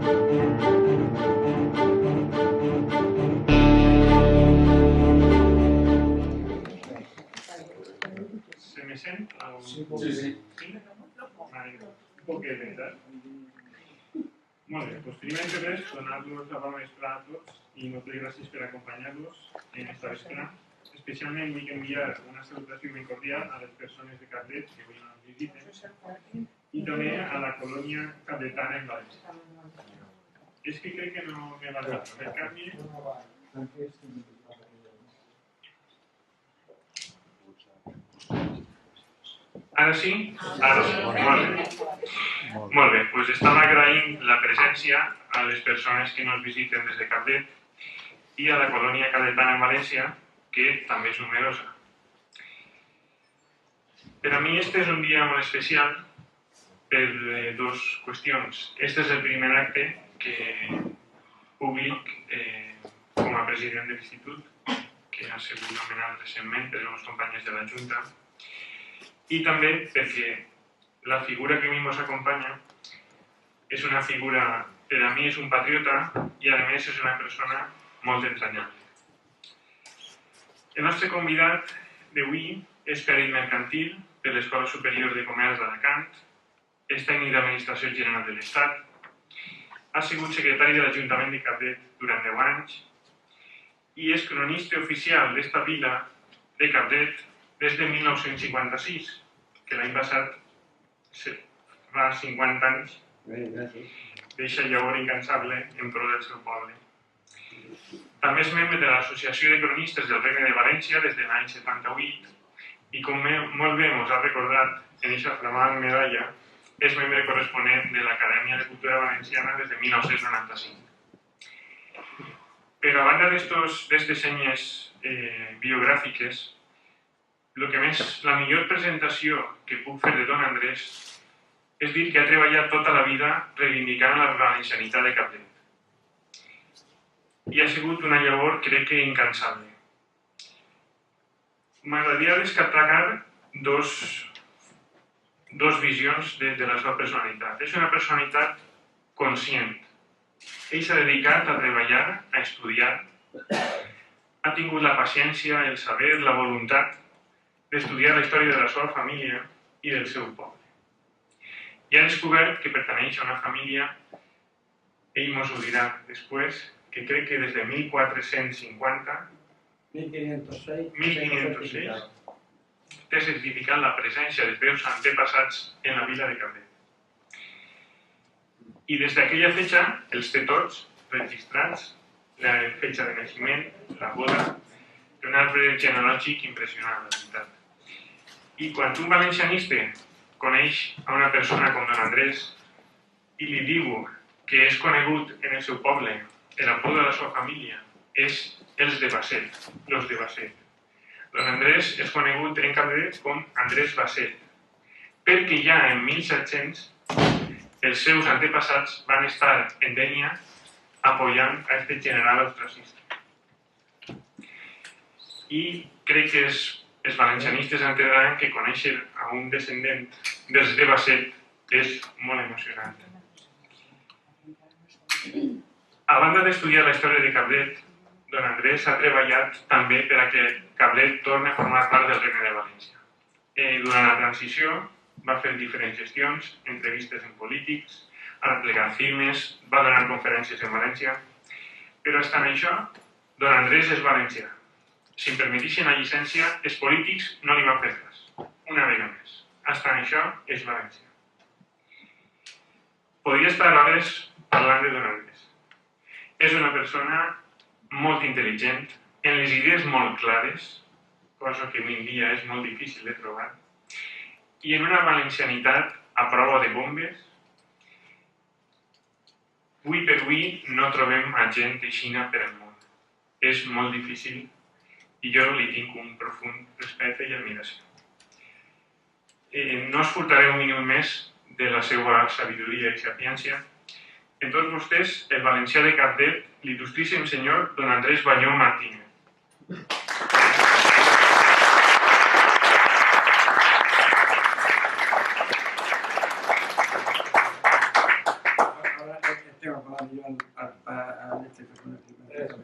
Se me sent? Sí. Sí? Vale, un poquet, veritat? Molt bé, doncs primer de res, donar-los la bona vesprada a tots i moltes gràcies per acompanyar-los en esta vesprada. Especialment vull enviar una salutació ben cordial a les persones de Cablet que avui ens visiten i també a la colònia cabletana en València. És que crec que no m'he basat. Per canvi... Ara sí? Ara sí. Molt bé. Molt bé, doncs estem agraint la presència a les persones que ens visiten des de Cablet i a la colònia cabletana en València, que també és numerosa. Per a mi este és un dia molt especial per dues qüestions. Este és el primer acte públic com a president de l'institut, que ha sigut nomenat recentment per els companys de la Junta, i també perquè la figura que a mi ens acompanya és una figura, per a mi és un patriota i a més és una persona molt entranyable. El nostre convidat d'avui és perit mercantil per l'Escola Superior de Comerç d'Alacant, és tècnic d'Administració General de l'Estat, ha sigut secretari de l'Ajuntament de Cablet durant 10 anys i és cronista oficial d'esta vila de Cablet des de 1956, que l'any passat fa 50 anys deixa llavor incansable en pro del seu poble. També és membre de l'Associació de Cronistes del Regne de València des de l'any 78 i, com molt bé ens ha recordat en aquesta flamant medalla, és membre corresponent de l'Acadèmia de Cultura Valenciana des de 1995. Però a banda d'aquestes senyes biogràfiques, la millor presentació que puc fer de don Andrés és dir que ha treballat tota la vida reivindicant la valencianitat de Cablet. I ha sigut una llavor, crec que, incansable. M'agradaria destacar dos visions de la seva personalitat. És una personalitat conscient. Ell s'ha dedicat a treballar, a estudiar, ha tingut la paciència, el saber, la voluntat d'estudiar la història de la seva família i del seu poble. I ha descobert que pertaneix a una família, ell mos ho dirà després, que crec que des de 1450, 1506, té certificat la presència dels seus antepassats en la vila de Cablet. I des d'aquella fetge els té tots registrats, la fetge de naixement, la boda, un arbre genealògic impressionant, la veritat. I quan un valencianista coneix a una persona com don Andrés i li diu que és conegut en el seu poble, el apodo de la seva família és els de Basset, los de Basset. Don Andrés és conegut en Cablet com Andrés Basset, perquè ja en 1700 els seus antepassats van estar en Dénia apoyant a aquest general ostracista. I crec que els valencianistes entendran que conèixer a un descendent dels de Basset és molt emocionant. A banda d'estudiar la història de Cablet, don Andrés ha treballat també per a que Cablet torni a formar part del Regne de València. Durant la transició va fer diferents gestions, entrevistes amb polítics, ha replegat firmes, va donar conferències en València, però estant això, don Andrés és valencià. Si em permetixen la llicència, els polítics no li van fer res, una vegada més. Estant això, és valencià. Podria estar hores parlant de don Andrés. És una persona molt intel·ligent, en les idees molt clares, cosa que avui en dia és molt difícil de trobar, i en una valencianitat a prova de bombes. Avui per avui no trobem a gent aixina per al món. És molt difícil i jo li tinc un profund respecte i admiració. No us furtaré un minut més de la seva sabidoria i sapiència. En tots vostès, el valencià de Cablet, l'il·lustríssim senyor don Andrés Banyó Martínez. tengo que hablar yo al este que pone primero.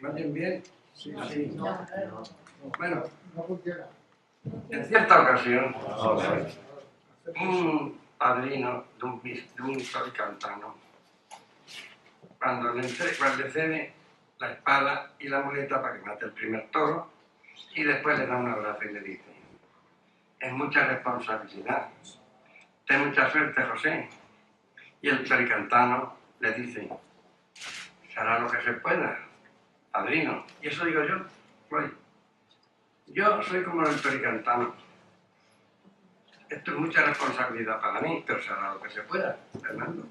¿Me oyen bien? Sí, sí. Bueno, no funciona. En cierta ocasión, un padrino de un fabricantano, cuando le cede la espada y la muleta para que mate el primer toro, y después le da un abrazo y le dice: es mucha responsabilidad, ten mucha suerte, José. Y el fabricantano le dice: se hará lo que se pueda, padrino. Y eso digo yo, oye, yo soy como el fabricantano. Esto es mucha responsabilidad para mí, pero se hará lo que se pueda, Fernando.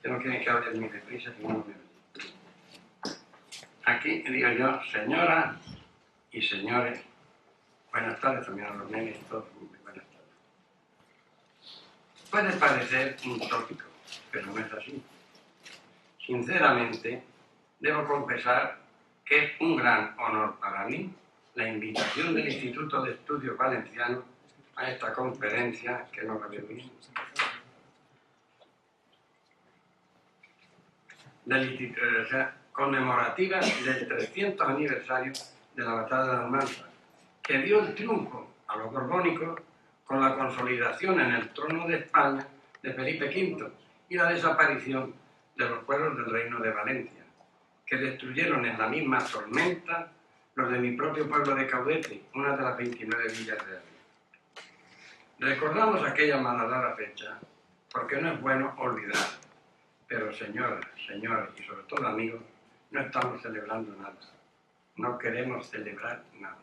Que no quieren que hable muy deprisa, si no me oye. Aquí digo yo, señoras y señores, buenas tardes también a los nenes y todos, muy buenas tardes. Puede parecer un tópico, pero no es así. Sinceramente, debo confesar que es un gran honor para mí la invitación del Instituto de Estudios Valencianos a esta conferencia, que no la veo bien, conmemorativa del 300 aniversario de la batalla de Almanza, que dio el triunfo a los borbónicos con la consolidación en el trono de España de Felipe V y la desaparición de los pueblos del Reino de Valencia, que destruyeron en la misma tormenta los de mi propio pueblo de Caudete, una de las 29 villas de Ávila. Recordamos aquella malhadada fecha porque no es bueno olvidar, pero señoras, señores y sobre todo amigos, no estamos celebrando nada, no queremos celebrar nada.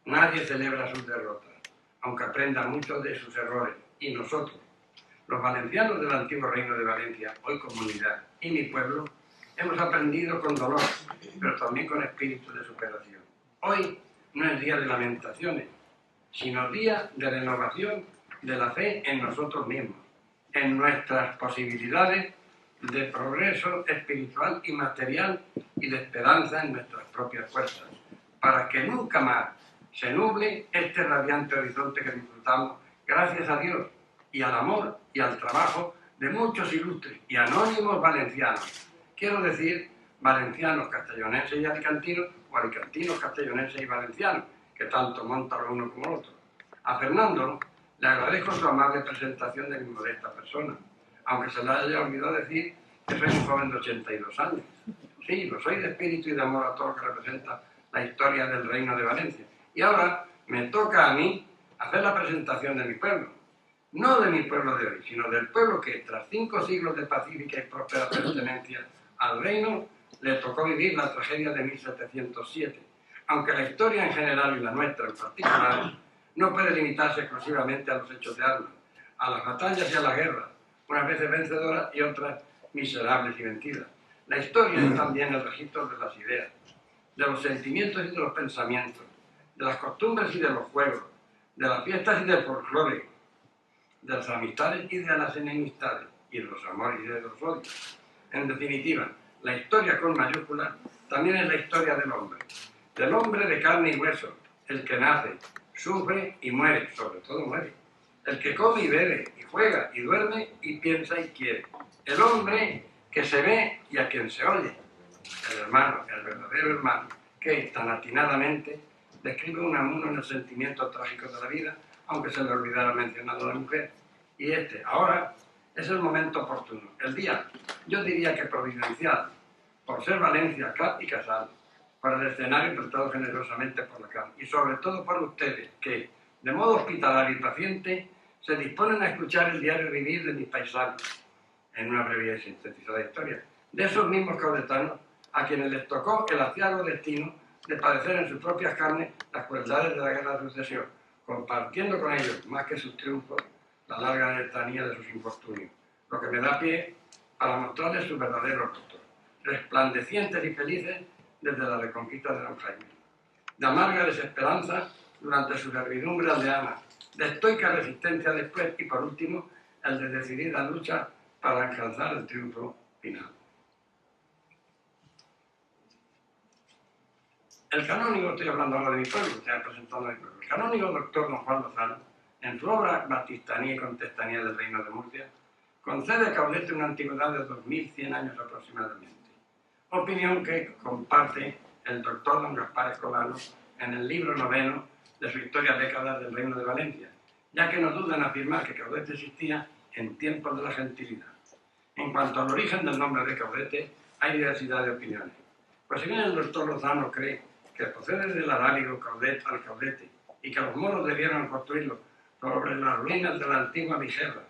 Nadie celebra sus derrotas, aunque aprenda mucho de sus errores, y nosotros, los valencianos del antiguo Reino de Valencia, hoy comunidad, y mi pueblo, hemos aprendido con dolor, pero también con espíritu de superación. Hoy no es día de lamentaciones, sino día de renovación de la fe en nosotros mismos, en nuestras posibilidades de progreso espiritual y material y de esperanza en nuestras propias fuerzas, para que nunca más se nuble este radiante horizonte que disfrutamos, gracias a Dios y al amor y al trabajo de muchos ilustres y anónimos valencianos. Quiero decir, valencianos, castellonenses y alicantinos, o alicantinos, castellonenses y valencianos, que tanto monta lo uno como el otro. A Fernando le agradezco su amable presentación de mi modesta persona, aunque se le haya olvidado decir que soy un joven de 82 años. Sí, lo soy de espíritu y de amor a todo lo que representa la historia del Reino de Valencia. Y ahora me toca a mí hacer la presentación de mi pueblo. No de mi pueblo de hoy, sino del pueblo que, tras 5 siglos de pacífica y próspera pertenencia al reino, le tocó vivir la tragedia de 1707. Aunque la historia en general y la nuestra en particular no puede limitarse exclusivamente a los hechos de armas, a las batallas y a las guerras, unas veces vencedoras y otras miserables y vencidas. La historia es también el registro de las ideas, de los sentimientos y de los pensamientos, de las costumbres y de los juegos, de las fiestas y del folclore, de las amistades y de las enemistades, y de los amores y de los odios. En definitiva, la historia con mayúsculas también es la historia del hombre de carne y hueso, el que nace, sufre y muere, sobre todo muere, el que come y bebe, y juega y duerme y piensa y quiere, el hombre que se ve y a quien se oye, el hermano, el verdadero hermano, que tan atinadamente describe uno en el sentimiento trágico de la vida, aunque se le olvidara mencionar a la mujer. Y ahora, es el momento oportuno, el día, yo diría que providencial, por ser Valencia, Cap y Casal, por el escenario prestado generosamente por la CAM, y sobre todo por ustedes, que, de modo hospitalario y paciente, se disponen a escuchar el diario vivir de mis paisanos, en una breve y sintetizada historia, de esos mismos caudetanos a quienes les tocó el aciago destino de padecer en sus propias carnes las crueldades de la guerra de sucesión, compartiendo con ellos, más que sus triunfos, la larga letanía de sus infortunios, lo que me da pie para mostrarles su verdadero rostro, resplandecientes y felices desde la reconquista de Don Jaime, de amarga desesperanza durante su servidumbre aldeana, de estoica resistencia después y, por último, el de decidida lucha para alcanzar el triunfo final. El canónigo, estoy hablando ahora de mi pueblo, estoy presentando a mi pueblo, el canónigo doctor don Juan Lozano, en su obra Baptistanía y Contestanía del Reino de Murcia, concede a Caudete una antigüedad de 2100 años aproximadamente, opinión que comparte el doctor don Gaspar Escolano en el libro 9 de su Historia décadas del Reino de Valencia, ya que no duda en afirmar que Caudete existía en tiempos de la gentilidad. En cuanto al origen del nombre de Caudete, hay diversidad de opiniones. Pues si bien el doctor Lozano cree que procede del arábigo Caudet al Caudete y que los moros debieron construirlo sobre las ruinas de la antigua Vigerra,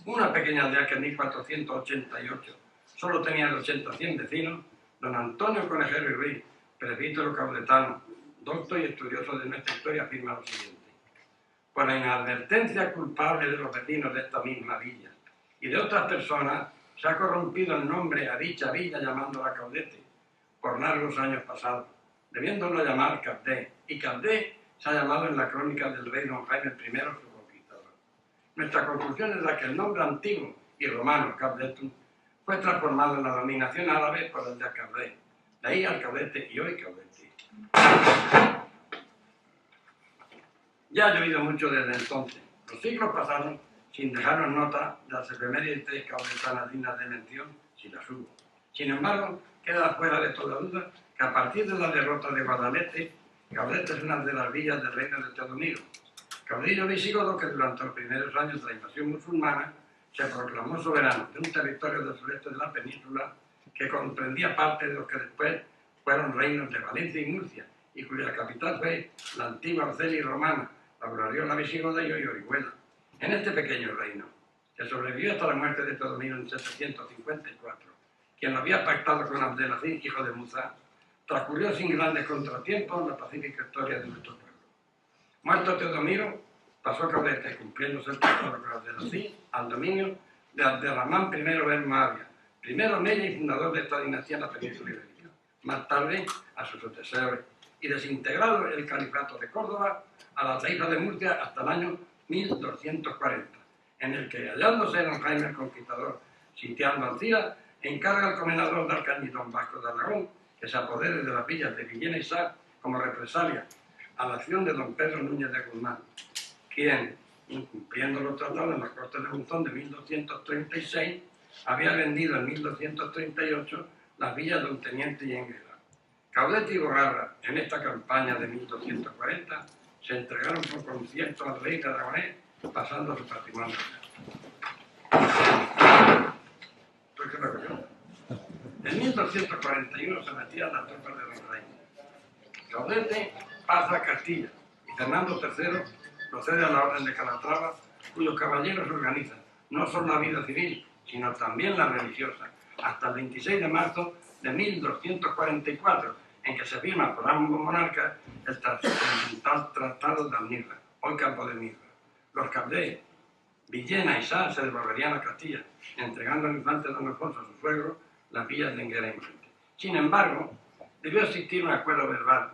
una pequeña aldea que en 1488 solo tenía de 80 a 100 vecinos, don Antonio Conejero y Ruiz, presbítero caudetano, doctor y estudioso de nuestra historia, afirma lo siguiente: por la inadvertencia culpable de los vecinos de esta misma villa y de otras personas, se ha corrompido el nombre a dicha villa llamándola Caudete por largos años pasados, debiéndolo llamar Cabdé, y Cabdé se ha llamado en la crónica del rey don Jaime I, su conquistador. Nuestra conclusión es la que el nombre antiguo y romano Cabdetum fue transformado en la dominación árabe por el de Cabdé, de ahí al Caudete y hoy Caudete. Ya ha llovido mucho desde entonces. Los siglos pasaron sin dejarnos nota de las efemérides caudetanas dignas de mención, si las hubo. Sin embargo, queda fuera de toda duda que a partir de la derrota de Guadalete, Caudete es una de las villas del reino de Teodomiro, caudillo visigodo que durante los primeros años de la invasión musulmana se proclamó soberano de un territorio del sureste de la península que comprendía parte de los que después fueron reinos de Valencia y Murcia, y cuya capital fue la antigua Arcelia romana, la gloriosa visigoda y hoy Orihuela. En este pequeño reino, que sobrevivió hasta la muerte de Teodomiro en 754, quien lo había pactado con Abdelaziz, hijo de Musa, transcurrió sin grandes contratiempos la pacífica historia de nuestro pueblo. Muerto Teodomiro, pasó Caudete, cumpliéndose el tratado con Abdelaziz, al dominio de Abderramán I ben Moabia, primero meya y fundador de esta dinastía en la península ibérica. Más tarde, a su sucesor, y desintegrado el califato de Córdoba a la taifa de Murcia hasta el año 1240, en el que, hallándose don Jaime el Conquistador sitiando Alcira, encarga al comendador de Alcañiz, don Vasco de Aragón, que se apodere de las villas de Villena y Sá como represalia a la acción de don Pedro Núñez de Guzmán, quien, incumpliendo los tratados en la Corte de Monzón de 1236, había vendido en 1238 las villas de un teniente y Enguera. Caudete y Bogarra, en esta campaña de 1240, se entregaron por concierto al rey de Aragonés, pasando su patrimonio. En 1241 se metían las tropas de don Rey. Caudete pasa a Castilla y Fernando III procede a la Orden de Calatrava, cuyos caballeros organizan no solo la vida civil, sino también la religiosa, hasta el 26 de marzo de 1244, en que se firma por ambos monarcas el Tratado de Almirra, hoy Campo de Mirra. Los Cabdé, Villena y Sá se devolverían a Castilla, entregando al infante don Alfonso a su suegro las villas de Enguera y Monte. Sin embargo, debió existir un acuerdo verbal,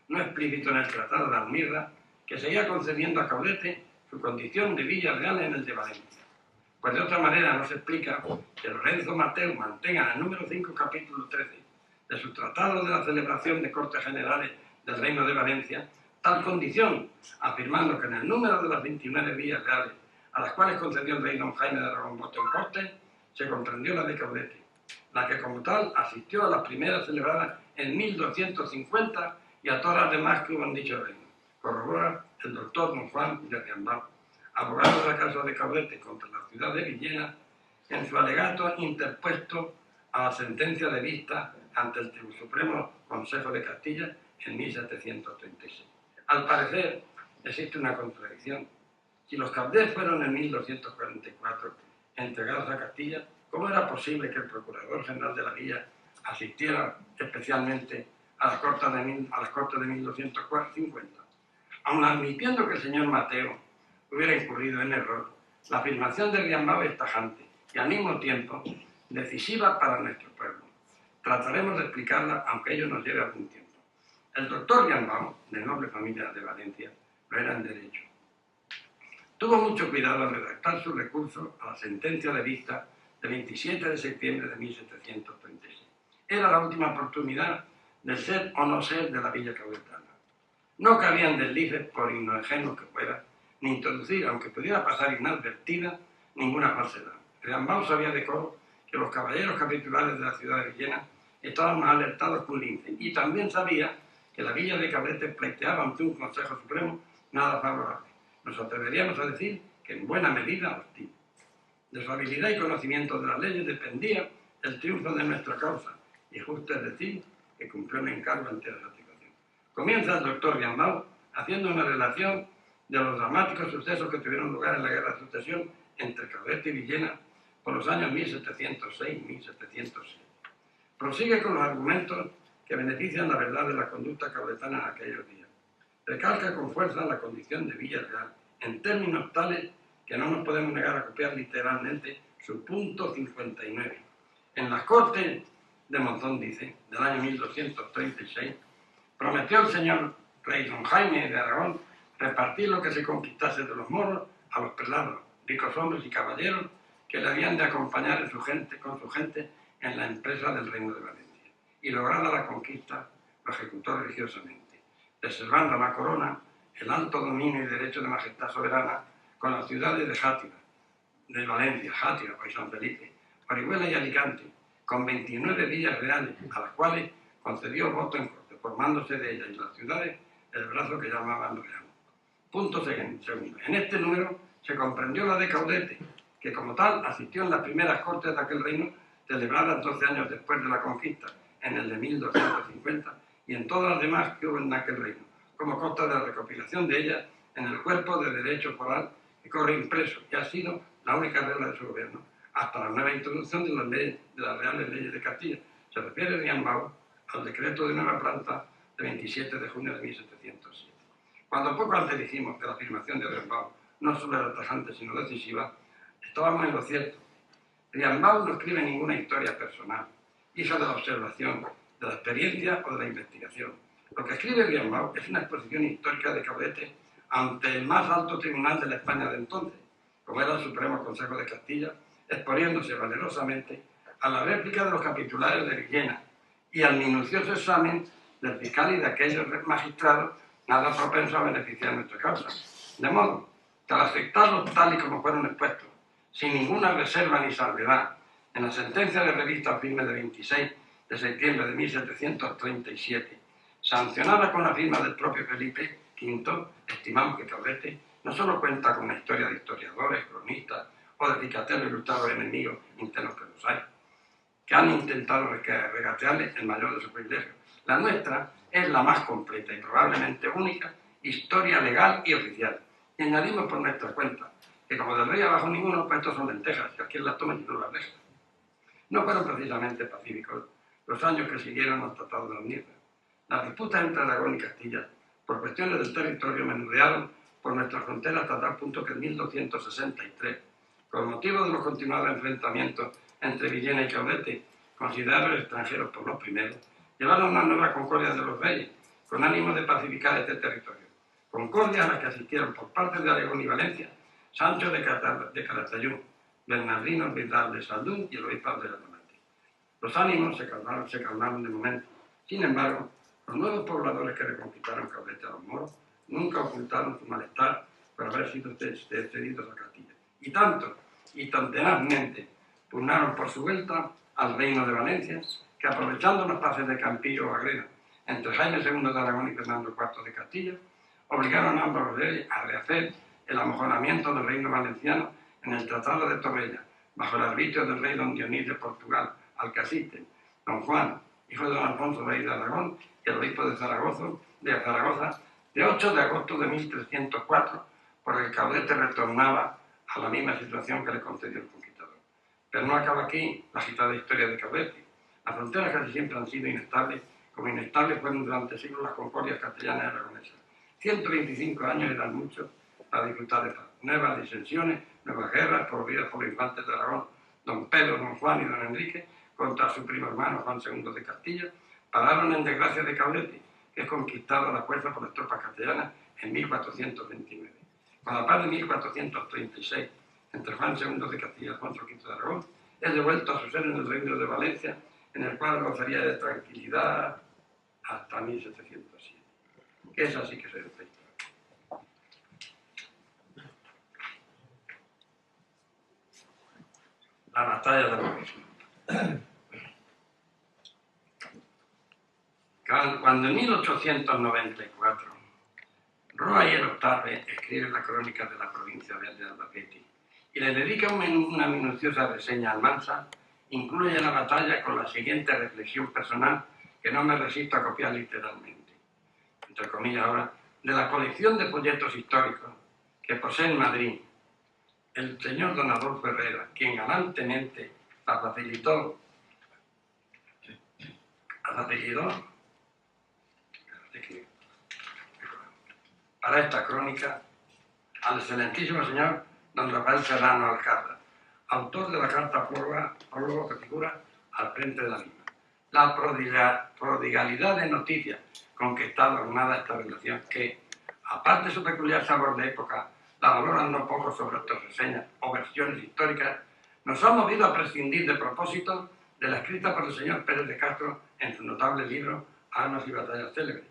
no explícito en el Tratado de Almirra, que seguía concediendo a Caudete su condición de villa real en el de Valencia. Pues de otra manera no se explica que Lorenzo Mateu mantenga en el número 5, capítulo 13, de su Tratado de la Celebración de Cortes Generales del Reino de Valencia, tal condición, afirmando que en el número de las 29 villas reales a las cuales concedió el rey don Jaime de Aragón voto en Cortes, se comprendió la de Caudete, la que como tal asistió a las primeras celebradas en 1250 y a todas las demás que hubo en dicho reino. Corrobora el doctor don Juan de Riambal, abogado de la causa de Caudete contra la ciudad de Villena, en su alegato interpuesto a la sentencia de vista ante el Supremo Consejo de Castilla en 1736. Al parecer, existe una contradicción. Si los Cabdés fueron en 1244 entregados a Castilla, ¿cómo era posible que el Procurador General de la Villa asistiera especialmente a las Cortes de 1250? Aun admitiendo que el señor Mateo hubiera incurrido en error, la afirmación de Riambao es tajante y al mismo tiempo decisiva para nuestro pueblo. Trataremos de explicarla, aunque ello nos lleve algún tiempo. El doctor Riambao, de noble familia de Valencia, lo era en derecho. Tuvo mucho cuidado al redactar su recurso a la sentencia de vista del 27 de septiembre de 1736. Era la última oportunidad del ser o no ser de la villa cabletana. No cabían deslices, por ingenuos que fuera, ni introducir, aunque pudiera pasar inadvertida, ninguna falsedad. Riambau sabía de coro que los caballeros capitulares de la ciudad de Villena estaban más alertados que un lince, y también sabía que la villa de Cabrete pleiteaba ante un Consejo Supremo nada favorable. Nos atreveríamos a decir que en buena medida hostil. De su habilidad y conocimiento de las leyes dependía el triunfo de nuestra causa, y justo es decir que cumplió el encargo ante esa situación. Comienza el doctor Riambau haciendo una relación de los dramáticos sucesos que tuvieron lugar en la guerra de sucesión entre Cabrete y Villena por los años 1706-1707. Prosigue con los argumentos que benefician la verdad de la conducta cabletana en aquellos días. Recalca con fuerza la condición de Villa Real, en términos tales que no nos podemos negar a copiar literalmente su punto 59. En las Cortes de Monzón, dice, del año 1236, prometió el señor rey don Jaime de Aragón repartir lo que se conquistase de los moros a los prelados, ricos hombres y caballeros que le habían de acompañar con su gente en la empresa del Reino de Valencia. Y lograda la conquista, lo ejecutó religiosamente, reservando la corona el alto dominio y derecho de majestad soberana con las ciudades de Játiva, de Valencia, Játiva, hoy San Felipe, Orihuela y Alicante, con 29 villas reales, a las cuales concedió voto en corte, formándose de ellas y las ciudades el brazo que llamaban real. Punto segundo. En este número se comprendió la de Caudete, que como tal asistió en las primeras cortes de aquel reino, celebradas 12 años después de la conquista, en el de 1250, y en todas las demás que hubo en aquel reino, como consta de la recopilación de ellas en el cuerpo de derecho foral que corre impreso, y ha sido la única regla de su gobierno, hasta la nueva introducción de las reales leyes de Castilla. Se refiere Riambau al decreto de nueva planta de 27 de junio de 1707. Cuando poco antes dijimos que la afirmación de Riambau no solo era tajante sino decisiva, estábamos en lo cierto. Riambau no escribe ninguna historia personal, hija de la observación, de la experiencia o de la investigación. Lo que escribe Riambau es una exposición histórica de Cabrete ante el más alto tribunal de la España de entonces, como era el Supremo Consejo de Castilla, exponiéndose valerosamente a la réplica de los capitulares de Villena y al minucioso examen del fiscal y de aquellos magistrados nada propensos a beneficiar nuestra causa. De modo que al aceptarlos tal y como fueron expuestos, sin ninguna reserva ni salvedad, en la sentencia de revista firme de 26 de septiembre de 1737, sancionada con la firma del propio Felipe V, estimamos que Cabrete no solo cuenta con una historia de historiadores, cronistas o de cicatelos ilustrados enemigos internos que los hay, que han intentado regatearle el mayor de sus privilegios. La nuestra es la más completa y probablemente única historia legal y oficial. Y añadimos por nuestra cuenta que como del rey abajo ninguno, pues estos son lentejas, que aquí las toman y no las dejan. No fueron precisamente pacíficos los años que siguieron al Tratado de las Nieblas. Las disputas entre Aragón y Castilla, por cuestiones del territorio, menudearon por nuestra frontera hasta tal punto que en 1263, con motivo de los continuados enfrentamientos entre Villena y Caudete, considerados extranjeros por los primeros, llevaron una nueva concordia de los reyes, con ánimo de pacificar este territorio. Concordia a la que asistieron por parte de Aragón y Valencia Sancho de Calatayud, Bernardino Vidal de Saldún y el obispado de Alamante. Los ánimos se calmaron de momento. Sin embargo, los nuevos pobladores que reconquistaron Cabrete a los moros nunca ocultaron su malestar por haber sido cedidos a Castilla. Y tanto y tan tenazmente pugnaron por su vuelta al reino de Valencia, que aprovechando los pases de Campillo o Agreda entre Jaime II de Aragón y Fernando IV de Castilla, obligaron a ambos reyes a rehacer el amojonamiento del reino valenciano en el Tratado de Torrella, bajo el arbitrio del rey don Dionís de Portugal, al que asisten don Juan, hijo de don Alfonso rey de Aragón, y el obispo de Zaragoza, de 8 de agosto de 1304, por el que Caudete retornaba a la misma situación que le concedió el conquistador. Pero no acaba aquí la agitada historia de Caudete. Las fronteras casi siempre han sido inestables, como inestables fueron durante siglos las concordias castellanas y aragonesas. 125 años eran muchos para disfrutar de paz. Nuevas disensiones, nuevas guerras promovidas por los infantes de Aragón, don Pedro, don Juan y don Enrique, contra su primo hermano Juan II de Castilla, pararon en desgracia de Caudete, que es conquistado a la fuerza por las tropas castellanas en 1429. Con la paz de 1436, entre Juan II de Castilla y Alfonso V de Aragón, es devuelto a su seno en el reino de Valencia, en el cual gozaría de tranquilidad, hasta 1707. Que esa sí que es otra historia. La batalla de Boves. Cuando en 1894 Royer Octave escribe la crónica de la provincia de Albacete y le dedica una minuciosa reseña a Almansa, incluye la batalla con la siguiente reflexión personal que no me resisto a copiar literalmente, entre comillas ahora, de la colección de folletos históricos que posee en Madrid el señor don Adolfo Herrera, quien galantemente la facilitó para esta crónica al excelentísimo señor don Rafael Serrano Alcázar, autor de la carta prólogo que figura al frente de la misma. La prodigalidad de noticias con que está adornada esta relación, que, aparte de su peculiar sabor de época, la valoran no poco sobre otras reseñas o versiones históricas, nos ha movido a prescindir de propósito de la escrita por el señor Pérez de Castro en su notable libro Armas y batallas célebres.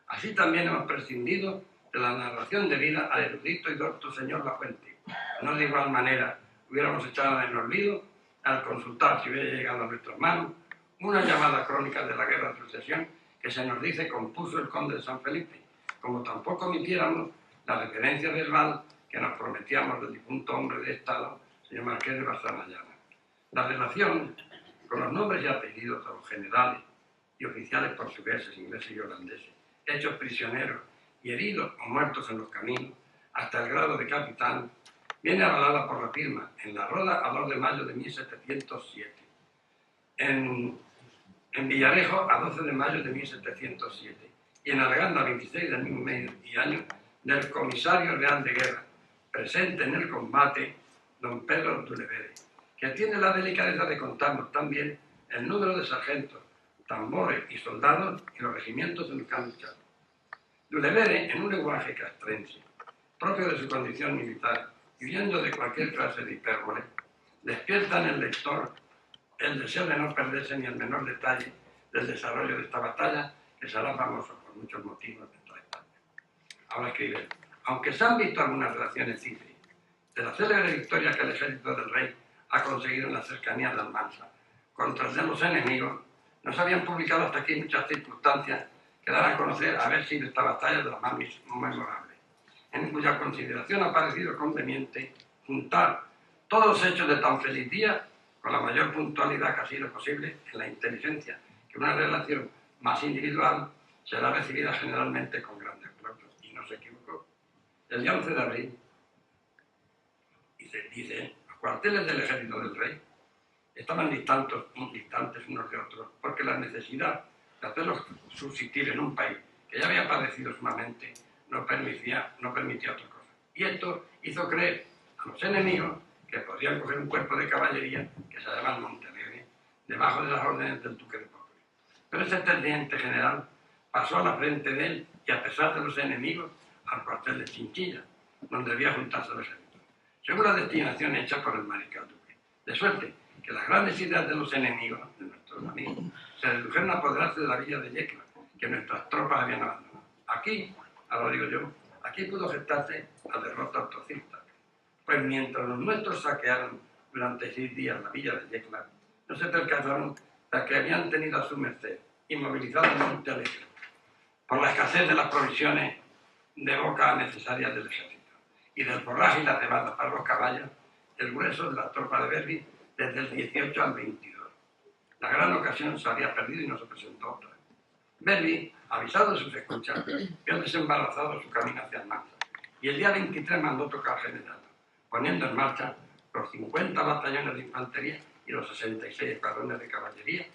Así también hemos prescindido de la narración debida al erudito y docto señor Lafuente. No de igual manera hubiéramos echado en el olvido al consultar, si hubiera llegado a nuestras manos, una llamada crónica de la Guerra de Sucesión que se nos dice compuso el conde de San Felipe, como tampoco omitiéramos la referencia verbal que nos prometíamos del difunto hombre de Estado, señor Marqués de Bazán-Llana. La relación con los nombres y apellidos de los generales y oficiales portugueses, ingleses y holandeses, hechos prisioneros y heridos o muertos en los caminos, hasta el grado de capitán, viene avalada por la firma en La Roda a 2 de mayo de 1707, en Villarejo a 12 de mayo de 1707 y en Arganda 26 del mismo mes y año del comisario real de guerra, presente en el combate, don Pedro Dulevere, que tiene la delicadeza de contarnos también el número de sargentos, tambores y soldados y los regimientos en los que han luchado. Dulevere, en un lenguaje castrense, propio de su condición militar y huyendo de cualquier clase de hipérbole, despierta en el lector el deseo de no perderse ni el menor detalle del desarrollo de esta batalla, que será famoso por muchos motivos en toda España. Ahora escribe: aunque se han visto algunas relaciones cifras de la célebre victoria que el ejército del rey ha conseguido en la cercanía de Almansa contra el de los enemigos, no se habían publicado hasta aquí muchas circunstancias que dan a conocer haber sido esta batalla de las más memorables, en cuya consideración ha parecido conveniente juntar todos los hechos de tan feliz día con la mayor puntualidad que ha sido posible en la inteligencia, que una relación más individual será recibida generalmente con grandes aplausos. Y no se equivocó. El día 11 de abril, dice, los cuarteles del ejército del rey estaban distantes unos de otros, porque la necesidad de hacerlos subsistir en un país que ya había padecido sumamente no permitía otra cosa. Y esto hizo creer a los enemigos que podrían coger un cuerpo de caballería que se llama Montelegre, debajo de las órdenes del duque de Porto. Pero ese teniente general pasó a la frente de él y, a pesar de los enemigos, al cuartel de Chinchilla, donde debía juntarse el ejército, según la destinación hecha por el mariscal duque. De suerte que las grandes ideas de los enemigos, de nuestros amigos, se redujeron a apoderarse de la villa de Yecla, que nuestras tropas habían abandonado. Aquí, ahora digo yo, aquí pudo gestarse la derrota autocista, pues mientras los nuestros saquearon durante 6 días la villa de Yecla, no se percataron de que habían tenido a su merced, inmovilizado el Monte Alegre, por la escasez de las provisiones de boca necesarias del ejército, y del forraje y la cebada para los caballos, el grueso de la tropa de Berry desde el 18 al 22. La gran ocasión se había perdido y no se presentó otra. Berry, avisado de sus escuchas, vio desembarazado su camino hacia Almansa, y el día 23 mandó tocar general, poniendo en marcha los 50 batallones de infantería y los 66 escuadrones de caballería,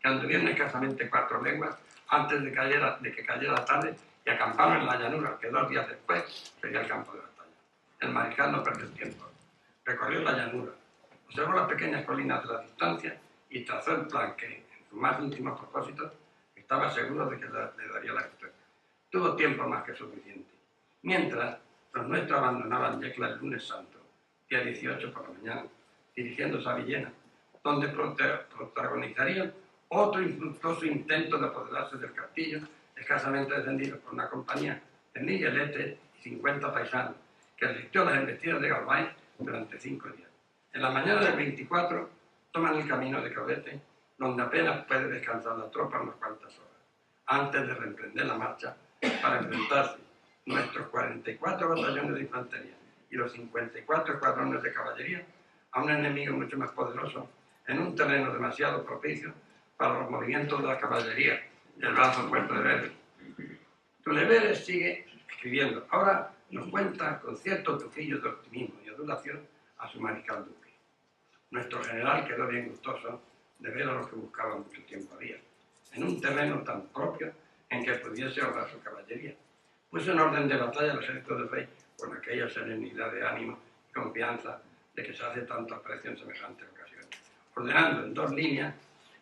que anduvieron escasamente 4 leguas antes de que cayera la tarde y acamparon en la llanura, que 2 días después sería el campo de batalla. El mariscal no perdió tiempo. Recorrió la llanura, observó las pequeñas colinas de la distancia y trazó el plan que, en su más íntimo propósito, estaba seguro de que le daría la victoria. Tuvo tiempo más que suficiente. Mientras, los nuestros abandonaban Yecla el lunes santo, día 18 por la mañana, dirigiéndose a Villena, donde protagonizarían Otro infructuoso intento de apoderarse del castillo, escasamente defendido por una compañía de migueletes y 50 paisanos, que resistió las embestidas de Galván durante 5 días. En la mañana del 24 toman el camino de Caudete, donde apenas puede descansar la tropa unas cuantas horas, antes de reemprender la marcha para enfrentarse nuestros 44 batallones de infantería y los 54 escuadrones de caballería a un enemigo mucho más poderoso en un terreno demasiado propicio para los movimientos de la caballería del brazo fuerte de Vélez. Dulever sigue escribiendo. Ahora nos cuenta con cierto tufillo de optimismo y adulación a su mariscal duque. Nuestro general quedó bien gustoso de ver a los que buscaba mucho tiempo había, en un terreno tan propio en que pudiese obrar su caballería. Puso en orden de batalla al ejército del rey con aquella serenidad de ánimo y confianza de que se hace tanto aprecio en semejantes ocasiones, ordenando en 2 líneas,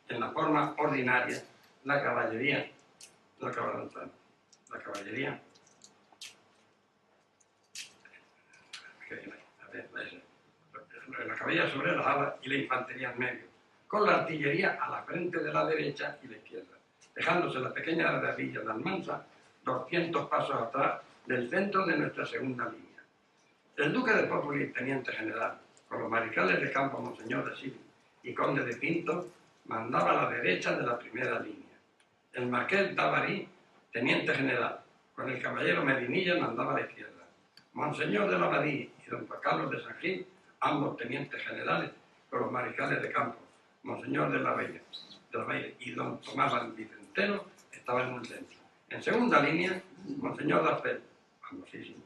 en la forma ordinaria, la caballería sobre las alas y la infantería en medio, con la artillería a la frente de la derecha y la izquierda, dejándose la pequeña villa de Almansa 200 pasos atrás del centro de nuestra segunda línea. El duque de Populi, teniente general, con los mariscales de campo Monseñor de Silva y conde de Pinto, mandaba a la derecha de la primera línea. El marqués d'Avary, teniente general, con el caballero Medinilla, mandaba a la izquierda. Monseñor de la Abadía y don Juan Carlos de San Gil, ambos tenientes generales, con los mariscales de campo, Monseñor de la Bella y don Tomás Vicenteno, estaban en el centro. En segunda línea, Monseñor de Apel, famosísimo,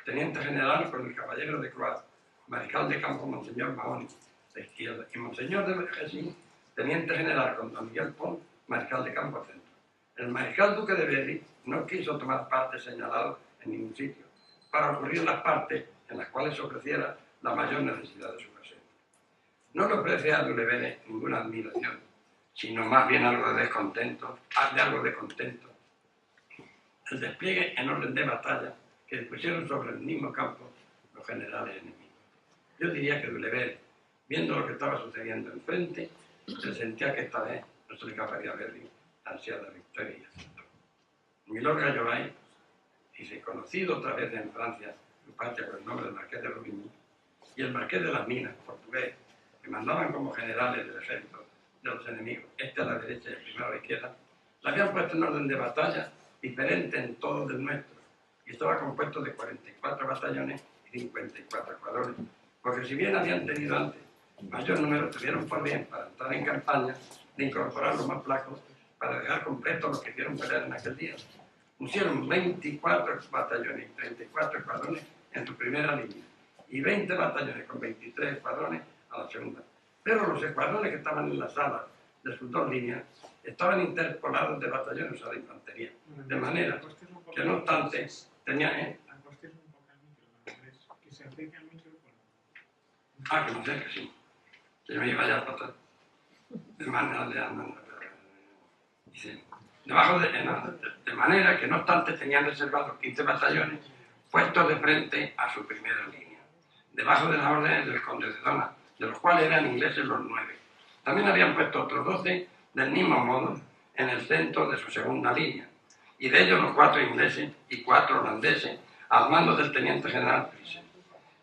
teniente general con el caballero de Croix, mariscal de campo Monseñor Mahoni, de izquierda, y Monseñor de Jesín, teniente general con don Miguel Pons, mariscal de campo al centro. El mariscal duque de Berry no quiso tomar parte señalado en ningún sitio, para ocurrir las partes en las cuales se ofreciera la mayor necesidad de su presencia. No le ofrece a Dulever ninguna admiración, sino más bien algo de descontento, el despliegue en orden de batalla que dispusieron sobre el mismo campo los generales enemigos. Yo diría que Dulever, viendo lo que estaba sucediendo enfrente, se sentía que esta vez no se le escaparía a Berry la ansiada victoria y aceptó. Milord Galloway, dice, conocido otra vez en Francia, su patria con el nombre del marqués de Rubigny, y el marqués de las Minas, portugués, que mandaban como generales del ejército de los enemigos, este a la derecha y el primero a la izquierda, la habían puesto en orden de batalla diferente en todo del nuestro, y estaba compuesto de 44 batallones y 54 escuadrones, porque si bien habían tenido antes mayor número, tuvieron por bien, para entrar en campaña, de incorporar los más flacos para dejar completos los que hicieron pelear en aquel día. Pusieron 24 batallones y 34 escuadrones en su primera línea, y 20 batallones con 23 escuadrones a la segunda. Pero los escuadrones que estaban en la sala de sus 2 líneas estaban interpolados de batallones a la infantería, de manera que no obstante tenían... Que se acerque al micrófono. Ah, que me acerque, sí. Que me iba ya a pasar. De manera que no obstante tenían reservados 15 batallones puestos de frente a su primera línea, debajo de las órdenes del conde de Dona, de los cuales eran ingleses los 9. También habían puesto otros 12 del mismo modo en el centro de su segunda línea, y de ellos los 4 ingleses y 4 holandeses al mando del teniente general Friesen,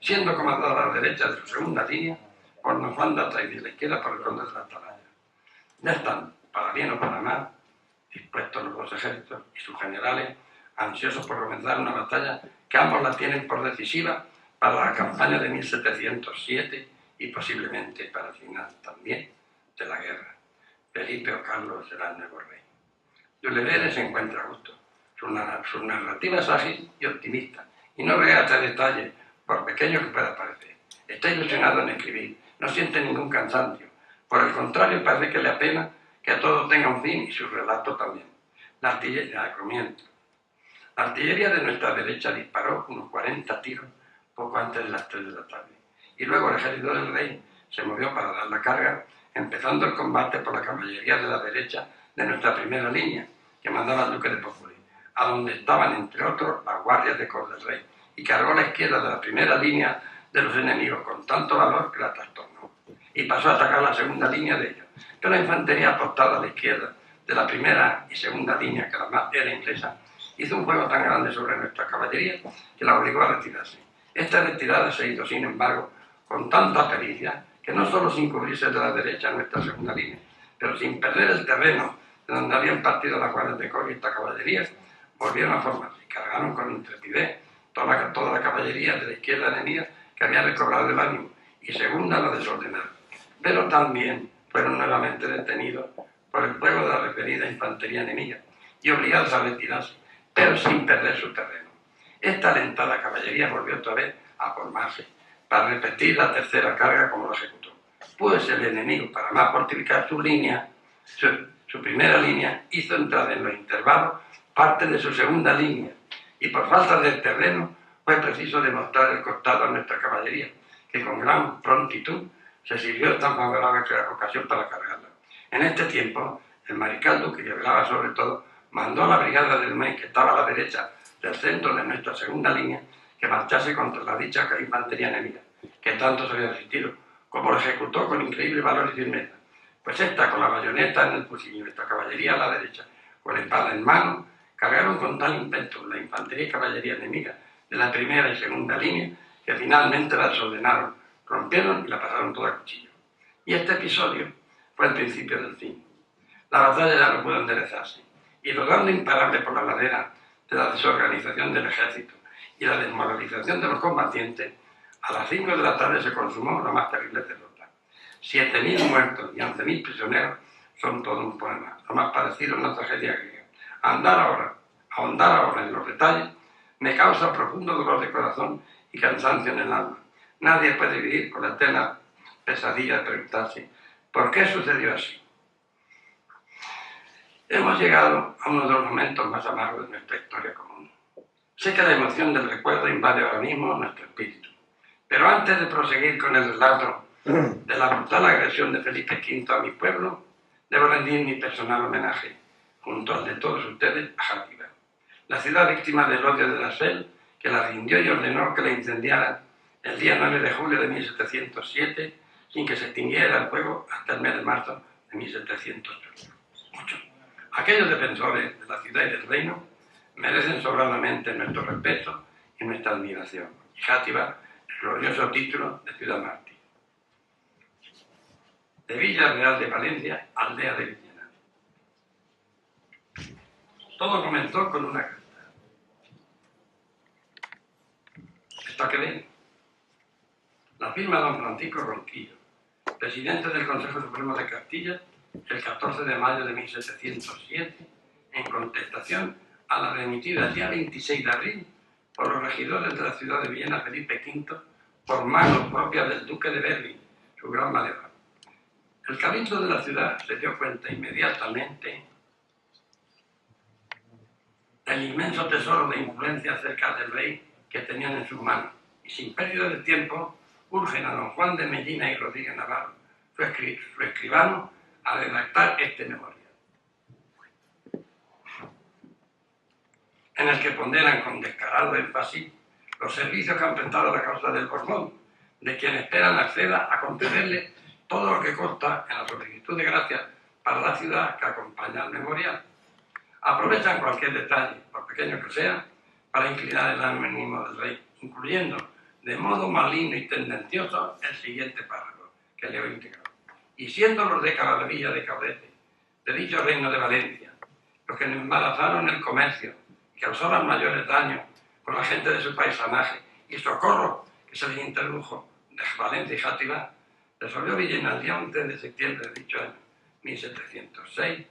siendo comandado a la derecha de su segunda línea por don Juan de Atay y de la izquierda por el conde de la Atalaya. Ya están, para bien o para mal, dispuestos los 2 ejércitos y sus generales, ansiosos por comenzar una batalla que ambos la tienen por decisiva para la campaña de 1707 y posiblemente para el final también de la guerra. Felipe o Carlos será el nuevo rey. Dulever se encuentra a gusto. Su narrativa es ágil y optimista, y no regata detalles, por pequeño que pueda parecer. Está ilusionado en escribir, no siente ningún cansancio. Por el contrario, parece que le apena que todo tenga un fin y su relato también. La artillería de nuestra derecha disparó unos 40 tiros poco antes de las 3 de la tarde. Y luego el ejército del rey se movió para dar la carga, empezando el combate por la caballería de la derecha de nuestra primera línea, que mandaba el duque de Populi, a donde estaban, entre otros, las guardias de corps del rey, y cargó a la izquierda de la primera línea de los enemigos con tanto valor que la trastornó, y pasó a atacar la segunda línea de ellos, pero la infantería apostada a la izquierda de la primera y segunda línea, que además era inglesa, hizo un juego tan grande sobre nuestra caballería que la obligó a retirarse. Esta retirada se hizo, sin embargo, con tanta pericia que no solo sin cubrirse de la derecha nuestra segunda línea, pero sin perder el terreno de donde habían partido las guardias de Cor y esta caballería, volvieron a formarse y cargaron con intrepidez toda la caballería de la izquierda enemiga que había recobrado el ánimo, y segunda la desordenaron. Pero también fueron nuevamente detenidos por el fuego de la referida infantería enemiga y obligados a retirarse, pero sin perder su terreno. Esta alentada caballería volvió otra vez a formarse para repetir la tercera carga como lo ejecutó. Pues el enemigo, para más fortificar su línea, su primera línea, hizo entrar en los intervalos parte de su segunda línea, y por falta de terreno fue preciso demostrar el costado a nuestra caballería, que con gran prontitud se sirvió tan favorable ocasión para cargarla. En este tiempo, el mariscal Duque, que velaba sobre todo, mandó a la brigada del Maine, que estaba a la derecha del centro de nuestra segunda línea, que marchase contra la dicha infantería enemiga, que tanto se había resistido, como lo ejecutó con increíble valor y firmeza. Pues esta, con la bayoneta en el fusil y nuestra caballería a la derecha, con la espada en mano, cargaron con tal ímpetu la infantería y caballería enemiga de la primera y segunda línea, que finalmente la desordenaron, rompieron y la pasaron toda a cuchillo. Y este episodio fue el principio del fin. La batalla ya no pudo enderezarse, y rodando imparable por la ladera de la desorganización del ejército y la desmoralización de los combatientes, a las 5 de la tarde se consumó la más terrible derrota. 7.000 muertos y 11.000 prisioneros son todo un poema, lo más parecido a una tragedia griega. Ahondar ahora en los detalles me causa profundo dolor de corazón y cansancio en el alma. Nadie puede vivir con la eterna pesadilla de preguntarse ¿por qué sucedió así? Hemos llegado a uno de los momentos más amargos de nuestra historia común. Sé que la emoción del recuerdo invade ahora mismo nuestro espíritu, pero antes de proseguir con el relato de la brutal agresión de Felipe V a mi pueblo, debo rendir mi personal homenaje, junto al de todos ustedes, a Játiva, la ciudad víctima del odio de la SEL, que la rindió y ordenó que la incendiara el día 9 de julio de 1707, sin que se extinguiera el fuego hasta el mes de marzo de 1708. Aquellos defensores de la ciudad y del reino merecen sobradamente nuestro respeto y nuestra admiración. Y Játiva, el glorioso título de ciudad mártir. De Villa Real de Valencia, aldea de Villena. Todo comenzó con una carta. Esta que ven, la firma de don Francisco Ronquillo, presidente del Consejo Supremo de Castilla, el 14 de mayo de 1707, en contestación a la remitida el día 26 de abril por los regidores de la ciudad de Villena Felipe V, por mano propia del duque de Berry, su gran valedor. El cabildo de la ciudad se dio cuenta inmediatamente del inmenso tesoro de influencia acerca del rey que tenían en sus manos, y sin pérdida de tiempo urgen a don Juan de Medina y Rodríguez Navarro, su escribano, a redactar este memorial, en el que ponderan con descarado énfasis los servicios que han prestado a la causa del Borbón, de quien esperan acceda a concederle todo lo que consta en la solicitud de gracias para la ciudad que acompaña al memorial. Aprovechan cualquier detalle, por pequeño que sea, para inclinar el ánimo del rey, incluyendo de modo maligno y tendencioso el siguiente párrafo, que leo íntegro. Y siendo los de Caballería de Caudete, de dicho reino de Valencia, los que embarazaron el comercio y causaron mayores daños con la gente de su paisanaje y socorro que se les introdujo de Valencia y Játiva, resolvió Villena el día 11 de septiembre de dicho año, 1706,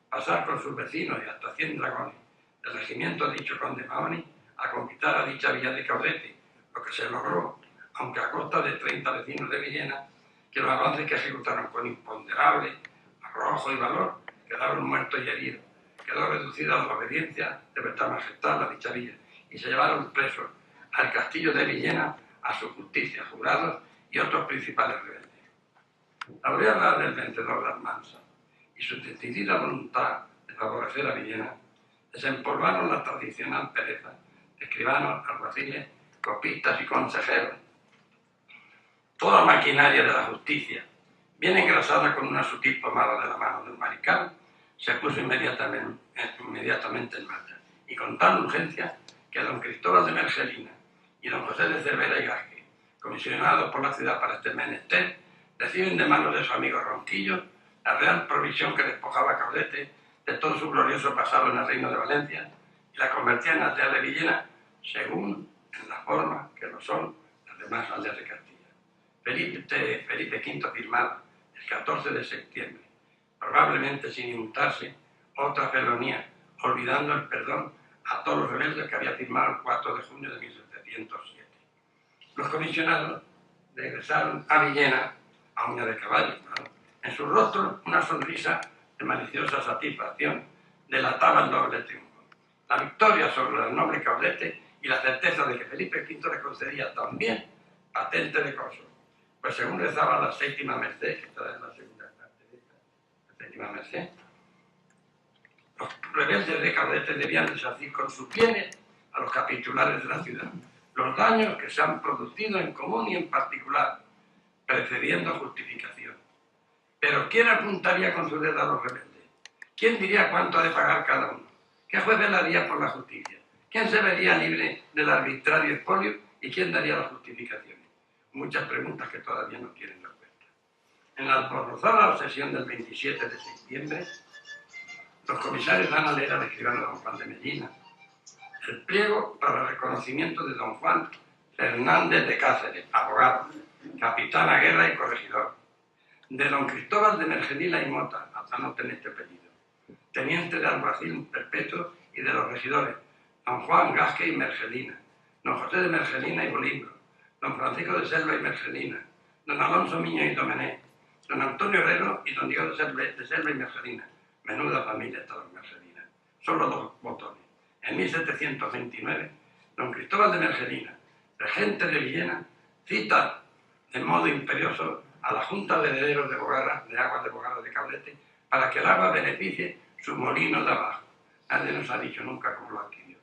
pasar con sus vecinos y hasta 100 dragones del regimiento de dicho conde Mahony a conquistar a dicha villa de Caudete, lo que se logró, aunque a costa de 30 vecinos de Villena, que los avances que ejecutaron con imponderable arrojo y valor quedaron muertos y heridos. Quedó reducida la obediencia de vuestra majestad la dicha villa y se llevaron presos al castillo de Villena a su justicia, jurados y otros principales rebeldes. La voy a hablar del vencedor de Almansa y su decidida voluntad de favorecer a Villena desempolvaron la tradicional pereza de escribanos, alguaciles, copistas y consejeros. Toda maquinaria de la justicia, bien engrasada con una sutil pomada de la mano del mariscal, se puso inmediatamente en marcha, y con tal urgencia que don Cristóbal de Mergelina y don José de Cervera y Gasque, comisionados por la ciudad para este menester, reciben de manos de su amigo Ronquillo la real provisión que despojaba a Caudete de todo su glorioso pasado en el Reino de Valencia y la convertía en aldea de Villena, según en la forma que lo son las demás aldeas de Castilla. Felipe V firmaba el 14 de septiembre, probablemente sin inmutarse, otra felonía, olvidando el perdón a todos los rebeldes que había firmado el 4 de junio de 1707. Los comisionados regresaron a Villena a uña de caballo, ¿no? En su rostro una sonrisa de maliciosa satisfacción delataba el doble triunfo. La victoria sobre el noble Caudete y la certeza de que Felipe V le concedía también patente de coso, pues según rezaba la séptima merced, que esta es la segunda parte de esta, la séptima merced, los rebeldes de Caudete debían resarcir con sus bienes a los capitulares de la ciudad los daños que se han producido en común y en particular, precediendo justificación. Pero ¿quién apuntaría con su dedo a los rebeldes? ¿Quién diría cuánto ha de pagar cada uno? ¿Qué juez velaría por la justicia? ¿Quién se vería libre del arbitrario expolio y quién daría las justificaciones? Muchas preguntas que todavía no tienen respuesta. En la alborozada sesión del 27 de septiembre, los comisarios dan a leer al escribano don Juan de Medina el pliego para el reconocimiento de don Juan Fernández de Cáceres, abogado, capitán a guerra y corregidor, de don Cristóbal de Mergelina y Mota, hasta no tener este apellido, teniente de alguacil perpetuo, y de los regidores don Juan Gasque y Mergelina, don José de Mergelina y Bolimbro, don Francisco de Selva y Mergelina, don Alonso Miño y Domenech, don Antonio Herrero y don Diego de Selva y Mergelina. Menuda familia está los Mergelina. Solo dos botones. En 1729, don Cristóbal de Mergelina, regente de Villena, cita de modo imperioso a la Junta de Herederos de Aguas de Bogarra de Caudete para que el agua beneficie su molino de abajo. Nadie nos ha dicho nunca cómo lo adquirió.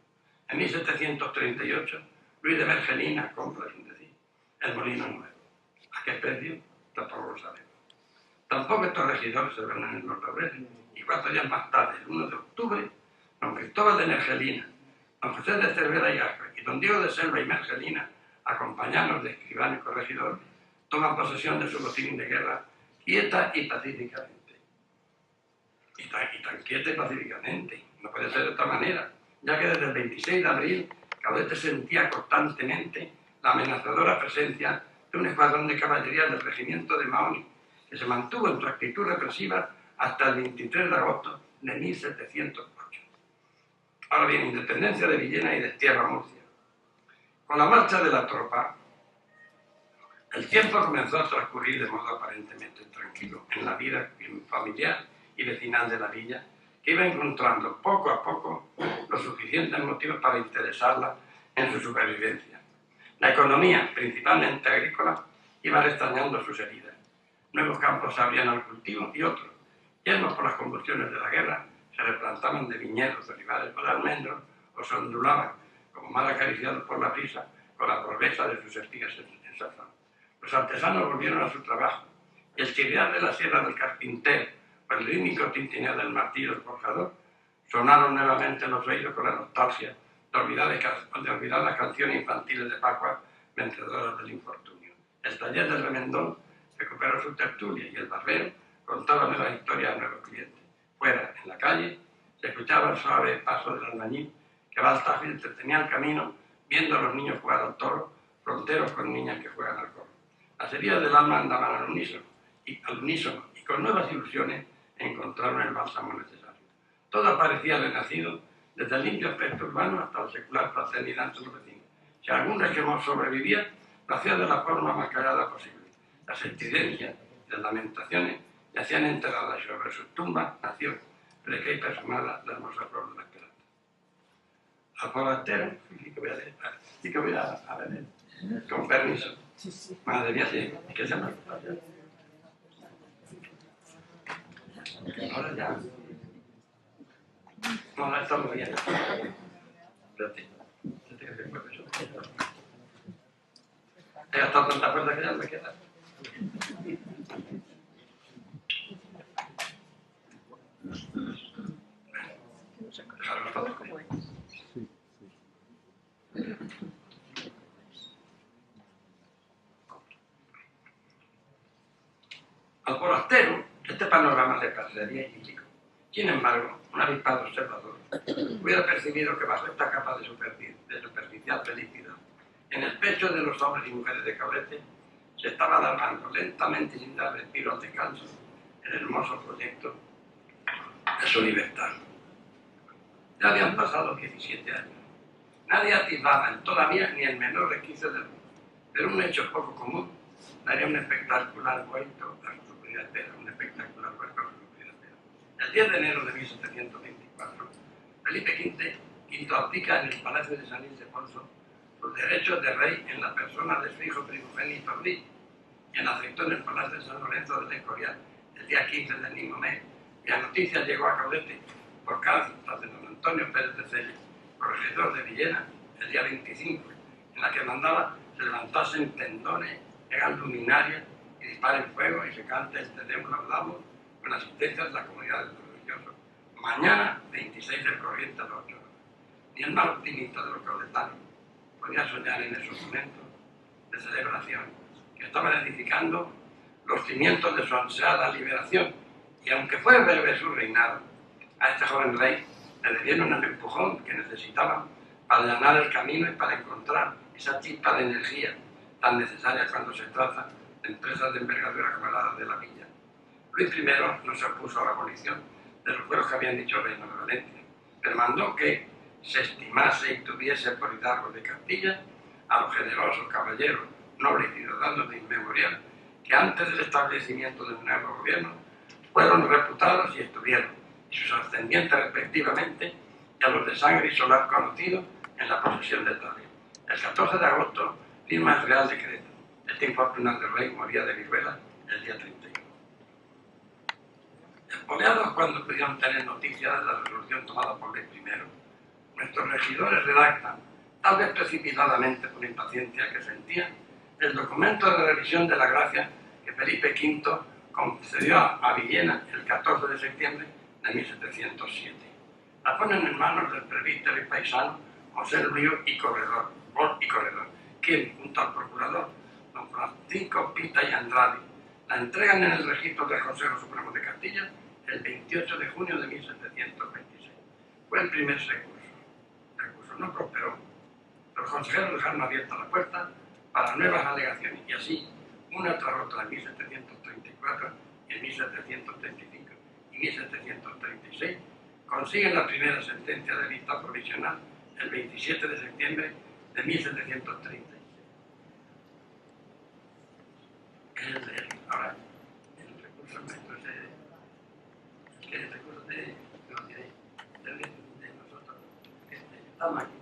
En 1738, Luis de Mergelina compra, sin decir, el molino nuevo. ¿A qué precio? Tampoco lo sabemos. Tampoco estos regidores se ven en los laureles. Y 4 días más tarde, el 1 de octubre, don Cristóbal de Mergelina, don José de Cervera y Gasque y don Diego de Selva y Mergelina, acompañados de escribano y corregidor, toman posesión de su botín de guerra quieta y pacíficamente. Y tan quieta y pacíficamente, no puede ser de otra manera, ya que desde el 26 de abril Caudete sentía constantemente la amenazadora presencia de un escuadrón de caballería del regimiento de Mahón, que se mantuvo en su actitud represiva hasta el 23 de agosto de 1708. Ahora bien, independencia de Villena y de Tierra Murcia. Con la marcha de la tropa, el tiempo comenzó a transcurrir de modo aparentemente tranquilo en la vida familiar y vecinal de la villa, que iba encontrando poco a poco los suficientes motivos para interesarla en su supervivencia. La economía, principalmente agrícola, iba restañando sus heridas. Nuevos campos se abrían al cultivo y otros, llenos por las convulsiones de la guerra, se replantaban de viñedos, de olivares o de almendros, o se ondulaban, como mal acariciados por la brisa, con la promesa de sus espigas en sazón. Los artesanos volvieron a su trabajo, y el chirriar de la sierra del carpintero o el rítmico tintineo del martillo del forjador sonaron nuevamente en los oídos con la nostalgia de olvidar las canciones infantiles de Pascua, vencedoras del infortunio. El taller del remendón recuperó su tertulia y el barbero contaba nuevas historias a nuevos clientes. Fuera, en la calle, se escuchaba el suave paso del albañil que va al tajo y entretenía el camino viendo a los niños jugar al toro, fronteros con niñas que juegan al corro. Las heridas del alma andaban al unísono y con nuevas ilusiones encontraron el bálsamo necesario. Todo parecía renacido, desde el limpio aspecto urbano hasta el secular placer y danza de los vecinos. Si algún requemor sobrevivía, lo hacía de la forma más callada posible. Las estridencias y las lamentaciones le hacían enterradas y sobre sus tumbas nació, fresca y perfumada, la hermosa flor de la esperanza. Al forastero, sí que voy a ver, con permiso. Madre mía, sí, ¿qué se llama? Ahora ya. No, está muy bien. Espérate. He gastado tanta fuerza que ya me queda. Al forastero, este panorama le parecería idílico. Sin embargo, un avispado observador hubiera percibido que bajo esta capa de superficial felicidad, en el pecho de los hombres y mujeres de Caudete, se estaba alargando lentamente y sin dar respiro al descanso el hermoso proyecto de su libertad. Ya habían pasado 17 años. Nadie atisbaba todavía ni el menor resquicio de luz, pero un hecho poco común daría un espectacular vuelto a su sufrida espera, El 10 de enero de 1724, Felipe V abdica en el Palacio de San Ildefonso sus derechos de rey en la persona de su hijo primogénito Luis, quien aceptó en el Palacio de San Lorenzo del Escorial el día 15 del mismo mes, y la noticia llegó a Caudete por carta de don Antonio Pérez de Celi, corregidor de Villena, el día 25, en la que mandaba se levantasen tendones, hagan luminarias y disparen fuego y se cante el Te Deum Laudamos con la asistencia de la comunidad de los religiosos. Mañana, 26 del corriente a las 8 horas. Ni el más optimista de los caudetanos podía soñar en esos momentos de celebración que estaban edificando los cimientos de su ansiada liberación, y aunque fue breve su reinado, a este joven rey le debieron el empujón que necesitaban para allanar el camino y para encontrar esa chispa de energía tan necesaria cuando se trata de empresas de envergadura como la de la villa. Luis I no se opuso a la abolición de los fueros que habían dicho reino de Valencia, pero mandó que se estimase y tuviese por hidalgos de Castilla a los generosos caballeros, nobles y ciudadanos de inmemorial que antes del establecimiento del nuevo gobierno fueron reputados y estuvieron, y sus ascendientes respectivamente, y a los de sangre y solar conocidos en la posesión de tales. El 14 de agosto firma el Real Decreto. Este infortunado rey moría de viruela el día 31. Espoleados cuando pudieron tener noticia de la resolución tomada por Luis I, nuestros regidores redactan, tal vez precipitadamente por impaciencia que sentían, el documento de revisión de la gracia que Felipe V concedió a Villena el 14 de septiembre de 1707. La ponen en manos del presbítero y paisano José Luis y Corredor, quien, junto al procurador don Francisco Pita y Andrade, la entregan en el registro del Consejo Supremo de Castilla el 28 de junio de 1726. Fue el primer recurso. El recurso no prosperó. Los consejeros dejaron abierta la puerta para nuevas alegaciones, y así, una tras otra, en 1734, en 1735 y 1736, consiguen la primera sentencia de vista provisional el 27 de septiembre de 1736. Ahora, el recurso nuestro es el recurso de nosotros, esta máquina.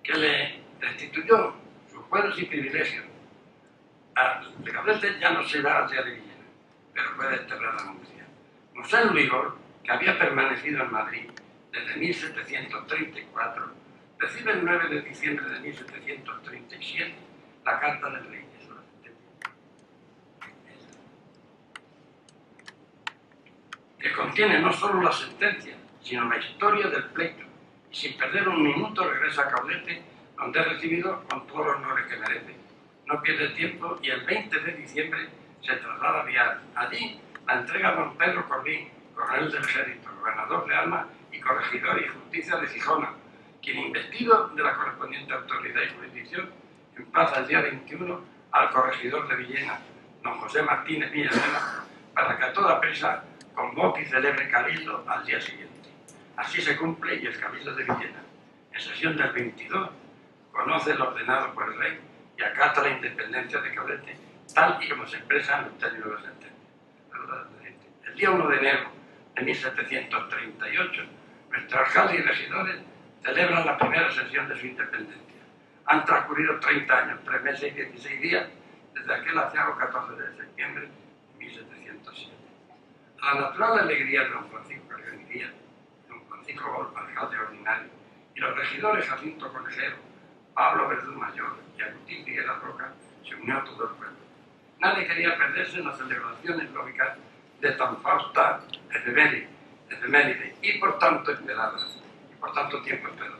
Que le restituyó sus fueros y privilegios. De Caudete ya no se va hacia de Villena, pero fue desterrada a Murcia. José Luis, que había permanecido en Madrid desde 1734, recibe el 9 de diciembre de 1737 la Carta del Rey, que contiene no solo la sentencia, sino la historia del pleito, y sin perder un minuto regresa a Caudete, donde es recibido con todos los honores que merece. No pierde tiempo y el 20 de diciembre se traslada a Vial. Allí la entrega a don Pedro Corbín, coronel del ejército, gobernador de Alma y corregidor y justicia de Gijona, quien, investido de la correspondiente autoridad y jurisdicción, emplaza el día 21 al corregidor de Villena, don José Martínez Villanueva, para que a toda prisa convoque y celebre cabildo al día siguiente. Así se cumple, y el cabildo de Villena, en sesión del 22, conoce lo ordenado por el rey y acata la independencia de Caudete, tal y como se expresa en el término de la sentencia. El día 1 de enero de 1738, nuestros alcaldes y regidores celebran la primera sesión de su independencia. Han transcurrido 30 años, 3 meses y 16 días desde aquel aciago 14 de septiembre de 1707. A la natural alegría de don Francisco Carrión y Díaz, don Francisco Golpa, alcalde ordinario, y los regidores Jacinto Conejero, Pablo Verdú Mayor y Agustín Figuera Roca, se unió a todo el pueblo. Nadie quería perderse en las celebraciones lógicas de tan fausta efeméride y por tanto esperada, y por tanto tiempo esperada.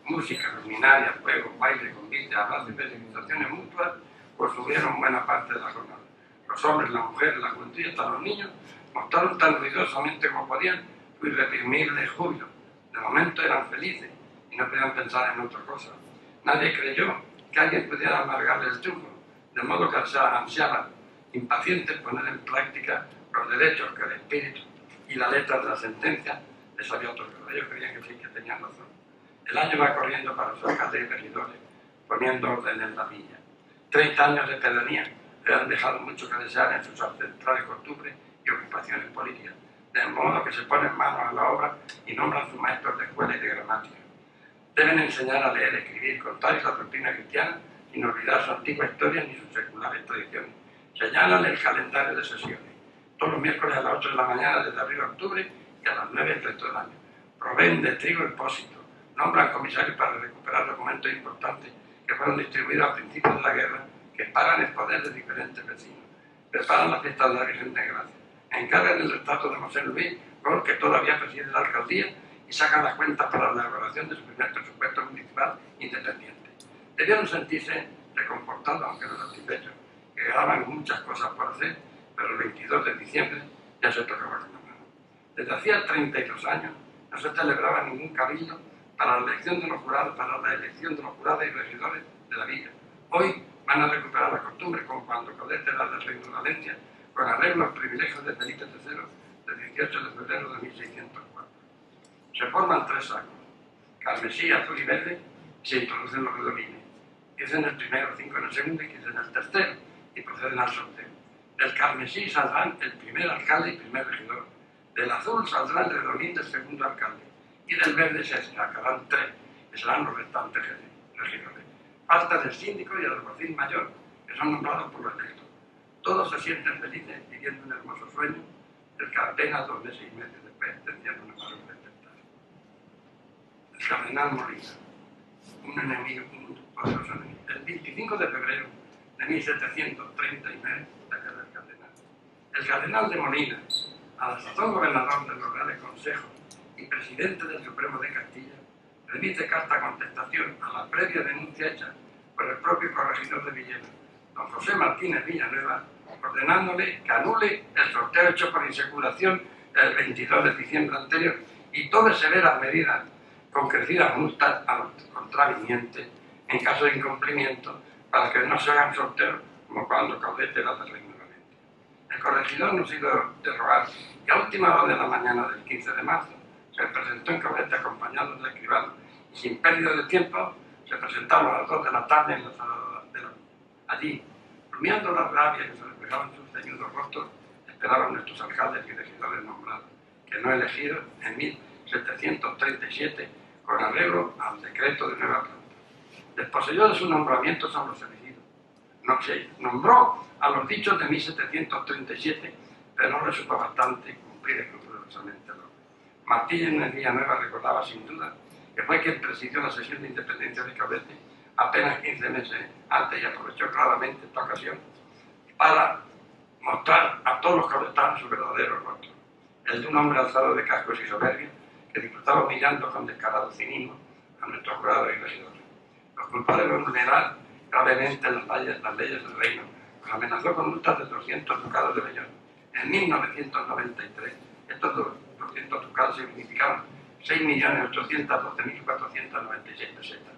Música, luminaria, fuego, baile, convite, abrazos y felicitaciones mutuas consumieron buena parte de la jornada. Los hombres, las mujeres, la juventud y hasta los niños mostraron tan ruidosamente como podían su irreprimible júbilo. De momento eran felices y no podían pensar en otra cosa. Nadie creyó que alguien pudiera amargarle el triunfo, de modo que se ansiaban, impacientes, poner en práctica los derechos que el espíritu y la letra de la sentencia les había otorgado. Ellos creían que sí, que tenían razón. El año va corriendo para los alcaldes y regidores, poniendo orden en la villa. 30 años de pedanía le han dejado mucho que desear en sus ancestrales costumbres y ocupaciones políticas, de modo que se ponen manos a la obra y nombran sus maestros de escuela y de gramática. Deben enseñar a leer, escribir, contar la doctrina cristiana, sin olvidar su antigua historia ni sus seculares tradiciones. Señalan el calendario de sesiones, todos los miércoles a las 8 de la mañana desde abril a octubre y a las 9 el resto del año. Proveen de trigo el pósito, nombran comisarios para recuperar documentos importantes que fueron distribuidos a principios de la guerra, que pagan el poder de diferentes vecinos. Preparan la fiesta de la Virgen de Gracia. Encargan el retrato de José Luis, que todavía preside la alcaldía, y sacan las cuentas para la elaboración de su primer presupuesto municipal independiente. Debieron sentirse reconfortados, aunque no satisfechos, que quedaban muchas cosas por hacer, pero el 22 de diciembre ya se tocaba con la mano. Desde hacía 32 años no se celebraba ningún cabildo para la elección de los jurados, y regidores de la villa. Hoy van a recuperar la costumbre, como cuando Caudete era del Reino de Valencia, con arreglo a los privilegios de Felipe III del 18 de febrero de 1604. Se forman 3 sacos, carmesí, azul y verde, y se introducen los redolines. 10 en el primero, 5 en el segundo y 15 en el tercero, y proceden al sorteo. Del carmesí saldrán el primer alcalde y primer regidor. Del azul saldrá el redolín del segundo alcalde. Y del verde se sacarán 3, que serán los restantes regidores. Falta del síndico y el alguacil mayor, que son nombrados por los electos. Todos se sienten felices viviendo un hermoso sueño, del que apenas 2 meses y medio después tendrían una mano de despertar. El cardenal Molina, un enemigo, un poderoso enemigo. El 25 de febrero de 1739, el cardenal de Molina, a la sazón gobernador de los Reales Consejos y presidente del Supremo de Castilla, remite carta contestación a la previa denuncia hecha por el propio corregidor de Villena, don José Martínez Villanueva, ordenándole que anule el sorteo hecho por insaculación el 22 de diciembre anterior y tome severas medidas con crecidas multas a los contravinientes en caso de incumplimiento para que no se hagan sorteos como cuando Caudete era del Reino de Valencia. El corregidor no ha sido de rogar y a última hora de la mañana del 15 de marzo se presentó en Caudete acompañado del escribano y sin pérdida de tiempo se presentaron a las 2 de la tarde en la sala de la... Allí, rumiando la rabia que se reflejaba en sus ceñudos rostros, esperaban nuestros alcaldes y regidores nombrados, que no elegidos en 1737 con arreglo al decreto de Nueva Planta. Desposeyó de su nombramiento a los elegidos. No se nombró a los dichos de 1737, pero no le supo bastante cumplir escrupulosamente el orden. Martínez Villanueva recordaba sin duda que fue quien presidió la sesión de independencia de Caudete apenas 15 meses antes y aprovechó claramente esta ocasión para mostrar a todos los caudetanos su verdadero rostro, el de un hombre alzado de cascos y soberbia que disfrutaba humillando con descarado cinismo a nuestros jurados y regidores. Los culpables de vulnerar gravemente las leyes del reino, los amenazó con multas de 200 ducados de Bellón. En 1993, estos 200 ducados significaban 6.812.496 pesetas.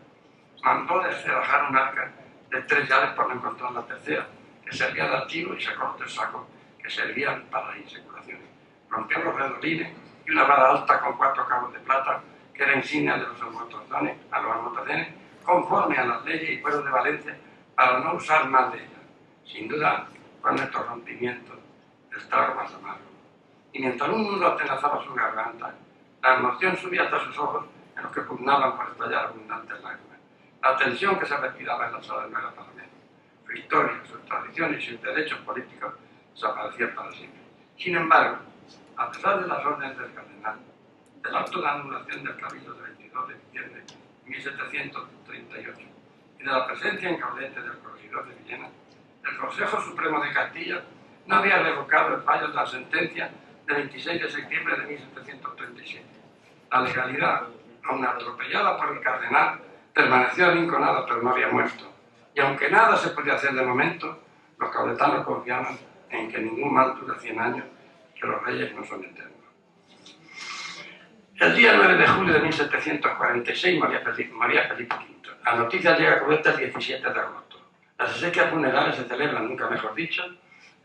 Mandó descerrajar un arca de 3 llaves por no encontrar la tercera, que servía de archivo, y sacó los 3 sacos que servían para las insaculaciones. Rompió los redolines y una vara alta con 4 cabos de plata, que era insignia de los almotacenes, conforme a las leyes y fueros de Valencia, para no usar más de ellas. Sin duda, fue nuestro rompimiento el trago más amargo. Y mientras un nudo atenazaba su garganta, la emoción subía hasta sus ojos, en los que pugnaban por estallar abundantes lágrimas. La tensión que se respiraba en la sala no era para menos. Su historia, sus tradiciones y sus derechos políticos desaparecían para siempre. Sin embargo, a pesar de las órdenes del cardenal, del acto de anulación del Cabildo del 22 de diciembre de 1738 y de la presencia en Caudete del corregidor de Villena, el Consejo Supremo de Castilla no había revocado el fallo de la sentencia del 26 de septiembre de 1737. La legalidad aun atropellada por el cardenal, permaneció arrinconada pero no había muerto. Y aunque nada se podía hacer de momento, los caudetanos confiaban en que ningún mal dura 100 años, que los reyes no son eternos. El día 9 de julio de 1746 moría Felipe V. La noticia llega a Caudete el 17 de agosto. Las exequias funerales se celebran, nunca mejor dicho,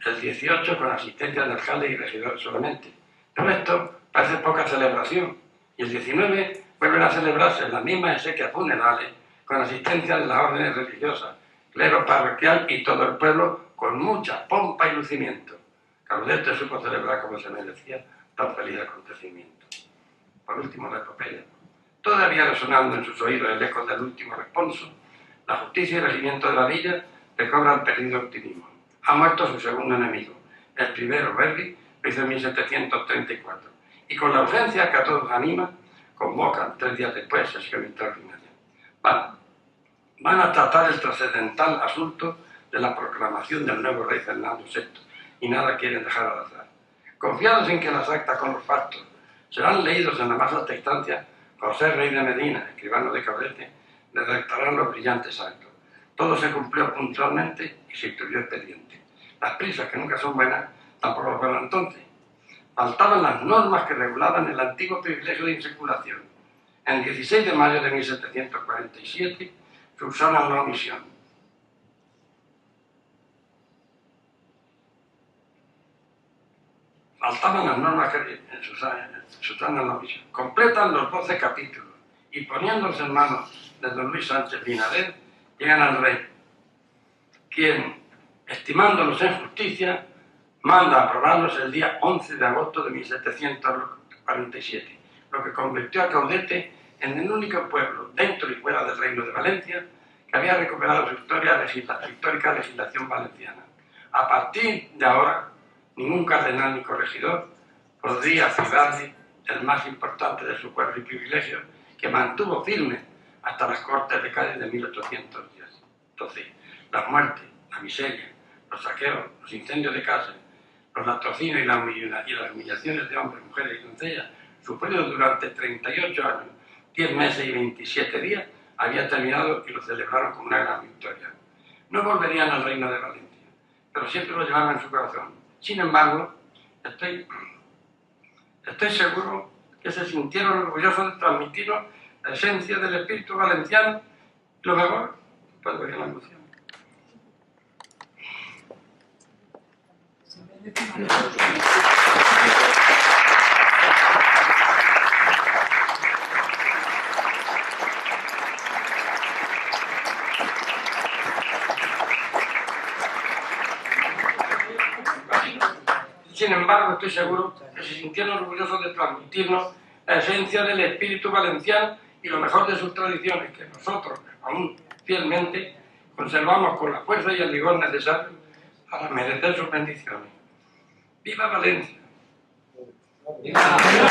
el 18 con asistencia de alcaldes y regidores solamente. Pero esto parece poca celebración. Y el 19 vuelven a celebrarse las mismas exequias funerales con asistencia de las órdenes religiosas, clero parroquial y todo el pueblo con mucha pompa y lucimiento. Caudete supo celebrar como se merecía tan feliz acontecimiento. Por último, la epopeya. Todavía resonando en sus oídos el eco del último responso, la justicia y regimiento de la villa recobran perdido optimismo. Ha muerto su segundo enemigo. El primero, Verdi, lo hizo en 1734. Y con la urgencia que a todos anima, convocan 3 días después sesión extraordinaria. Van a tratar el trascendental asunto de la proclamación del nuevo rey Fernando VI y nada quieren dejar al azar. Confiados en que las actas con los factos serán leídos en la más alta instancia, José Rey de Medina, escribano de Caudete, redactarán los brillantes actos. Todo se cumplió puntualmente y se instruyó expediente. Las prisas, que nunca son buenas, tampoco fueron entonces. Faltaban las normas que regulaban el antiguo privilegio de insaculación. El 16 de mayo de 1747 subsanan la omisión. Faltaban las normas que subsanan la omisión. Completan los 12 capítulos y poniéndose en manos de don Luis Sánchez Binader, llegan al rey, quien, estimándolos en justicia, manda aprobarlos el día 11 de agosto de 1747, lo que convirtió a Caudete en el único pueblo, dentro y fuera del Reino de Valencia, que había recuperado su histórica legislación valenciana. A partir de ahora, ningún cardenal ni corregidor podría privarle del más importante de su pueblo y privilegio, que mantuvo firme hasta las Cortes de Cádiz de 1810. Entonces, las muertes, la miseria, los saqueos, los incendios de casas, los latrocinios y las humillaciones de hombres, mujeres y doncellas, sufridos durante 38 años, 10 meses y 27 días, había terminado y lo celebraron como una gran victoria. No volverían al reino de Valencia, pero siempre lo llevaban en su corazón. Sin embargo, estoy seguro que se sintieron orgullosos de transmitirnos la esencia del espíritu valenciano y lo mejor, pues ver la emoción. Sin embargo, estoy seguro que se sintieron orgullosos de transmitirnos la esencia del espíritu valenciano y lo mejor de sus tradiciones, que nosotros, aún fielmente, conservamos con la fuerza y el vigor necesarios para merecer sus bendiciones. ¡Viva Valencia! ¡Viva Valencia!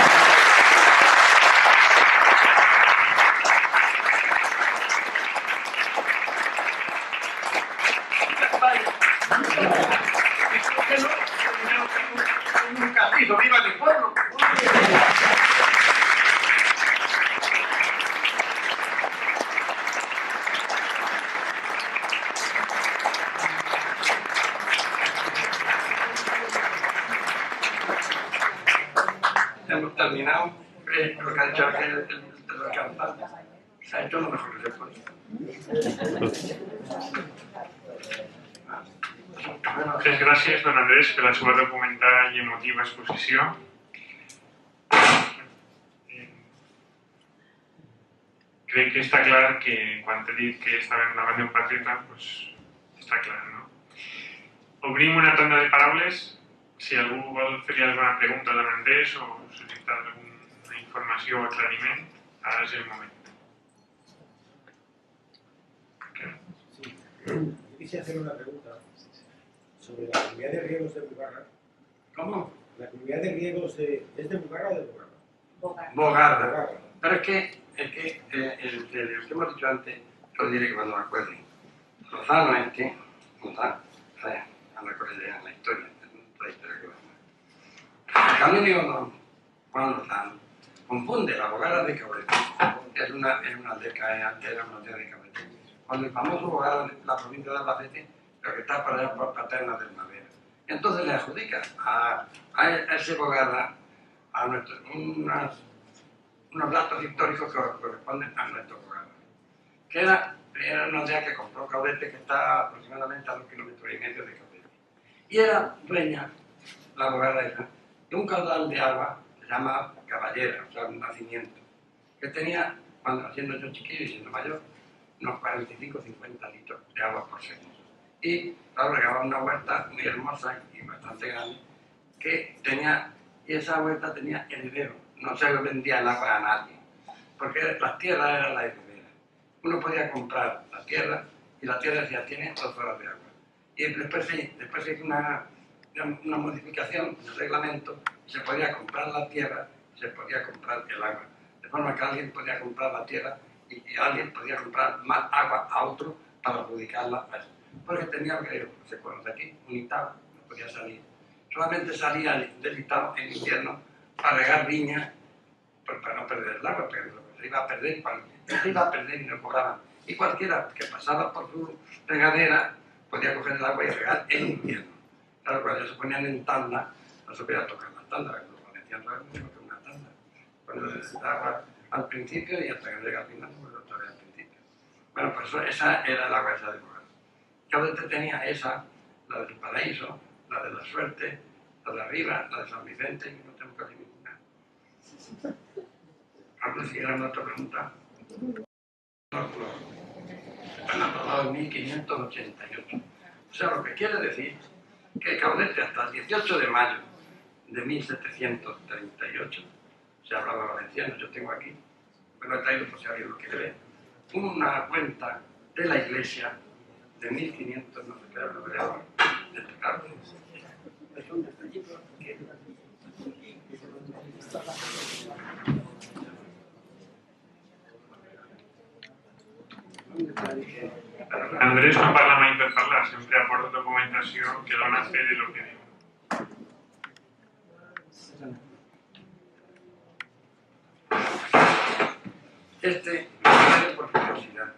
Un castizo, ¡viva el pueblo! Hemos terminado, lo que ha hecho aquel de los cantantes. Se ha hecho lo mejor que se puede. Moltes gràcies, don Andrés, per la seva documentada i emotiva exposició. Crec que està clar que quan t'he dit que estàvem davant d'un patriota, doncs està clar, no? Obrim una tanda de paraules. Si algú vol fer alguna pregunta a don Andrés o necessita alguna informació o aclariment, ara és el moment. Quise hacer una pregunta sobre la comunidad de riegos de Bugarra. ¿Cómo? La comunidad de riegos ¿es de Bugarra o de Bugarra? Bogarra. Pero es que el que hemos dicho antes, lo diré cuando me acuerde. Lozano a la historia que va. El canónigo don Juan Lozano confunde la Bogada de Cabrete. Es una aldea que antes era una aldea de Cabrete. Cuando el famoso Bogada de la provincia de Albacete, lo que está por allá por Paterna del Madera. Entonces le adjudica a ese Bogada unos datos históricos que corresponden a nuestro Bogada. Que era una aldea que compró Caudete, que está aproximadamente a 2,5 kilómetros de Caudete. Y era dueña, la Bogada esa, de un caudal de agua que se llama Caballera, o sea, un nacimiento, que tenía, cuando siendo yo chiquillo y siendo mayor, unos 45 o 50 litros de agua por segundo. Y claro, regaba una huerta muy hermosa y bastante grande, que tenía, y esa huerta tenía heredero, no se vendía el agua a nadie, porque las tierras eran la heredera. Uno podía comprar la tierra y la tierra decía, tiene 2 horas de agua. Y después se hizo una modificación del reglamento y se podía comprar la tierra y se podía comprar el agua. De forma que alguien podía comprar la tierra y alguien podía comprar más agua a otro para adjudicarla a eso. Porque tenía que, se conoce aquí, un hitado, no podía salir. Solamente salía del hitado en invierno para regar viñas, para no perder el agua, pero se iba a perder y no cobraban. Y cualquiera que pasaba por su regadera podía coger el agua y regar en invierno. Claro, cuando se ponían en tanda, no se podía tocar la tanda, los valencianos saben mucho que una tanda. Cuando se da agua al principio y hasta que llega al final, pues otra vez al principio. Bueno, pues esa era el agua esa de Bogada. Caudete tenía esa, la del Paraíso, la de la Suerte, la de arriba, la de San Vicente, y no tengo casi ninguna. Antes si era una otra pregunta. Están aprobados en 1588. O sea, lo que quiere decir que Caudete hasta el 18 de mayo de 1738, se hablaba valenciano, yo tengo aquí, me lo he traído por si alguien lo quiere ver, una cuenta de la iglesia de 1500, no sé qué era, lo leo, de Carlos. Es un detallito que... Andrés no parla mai per parlar, sempre aporta documentació que dona fe de lo que diu. Por curiosidad,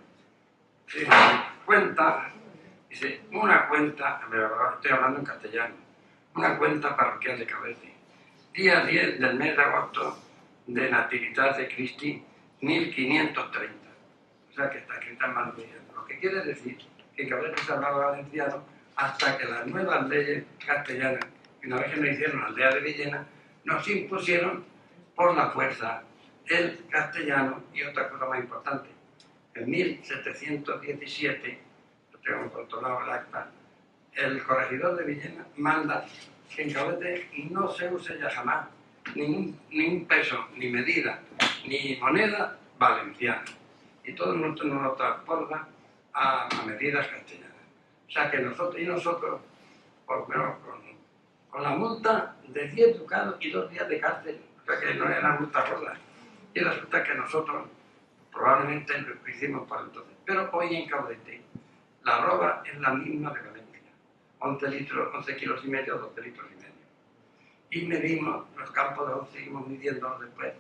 cuenta, dice, una cuenta, estoy hablando en castellano, una cuenta parroquial de Caudete, día 10 del mes de agosto de Natividad de Cristi, 1530. O sea, que está escrita en mano mía. Lo que quiere decir que en Caudete se hablaba valenciano hasta que las nuevas leyes castellanas, una vez que nos hicieron la aldea de Villena, nos impusieron por la fuerza el castellano y otra cosa más importante. En 1717, lo tengo controlado el acta, el corregidor de Villena manda que en Caudete no se use ya jamás ningún peso, ni medida, ni moneda valenciana. Y todo el mundo nos lo transporta a medidas castellanas. O sea que nosotros, por lo menos con la multa de 10 ducados y 2 días de cárcel, o sea que no era multa gorda. Y resulta que nosotros probablemente lo hicimos para entonces. Pero hoy en Caudete la arroba es la misma de Valencia, 11 kilos y medio, 12 litros y medio. Y medimos los campos de 11, seguimos midiéndolos después,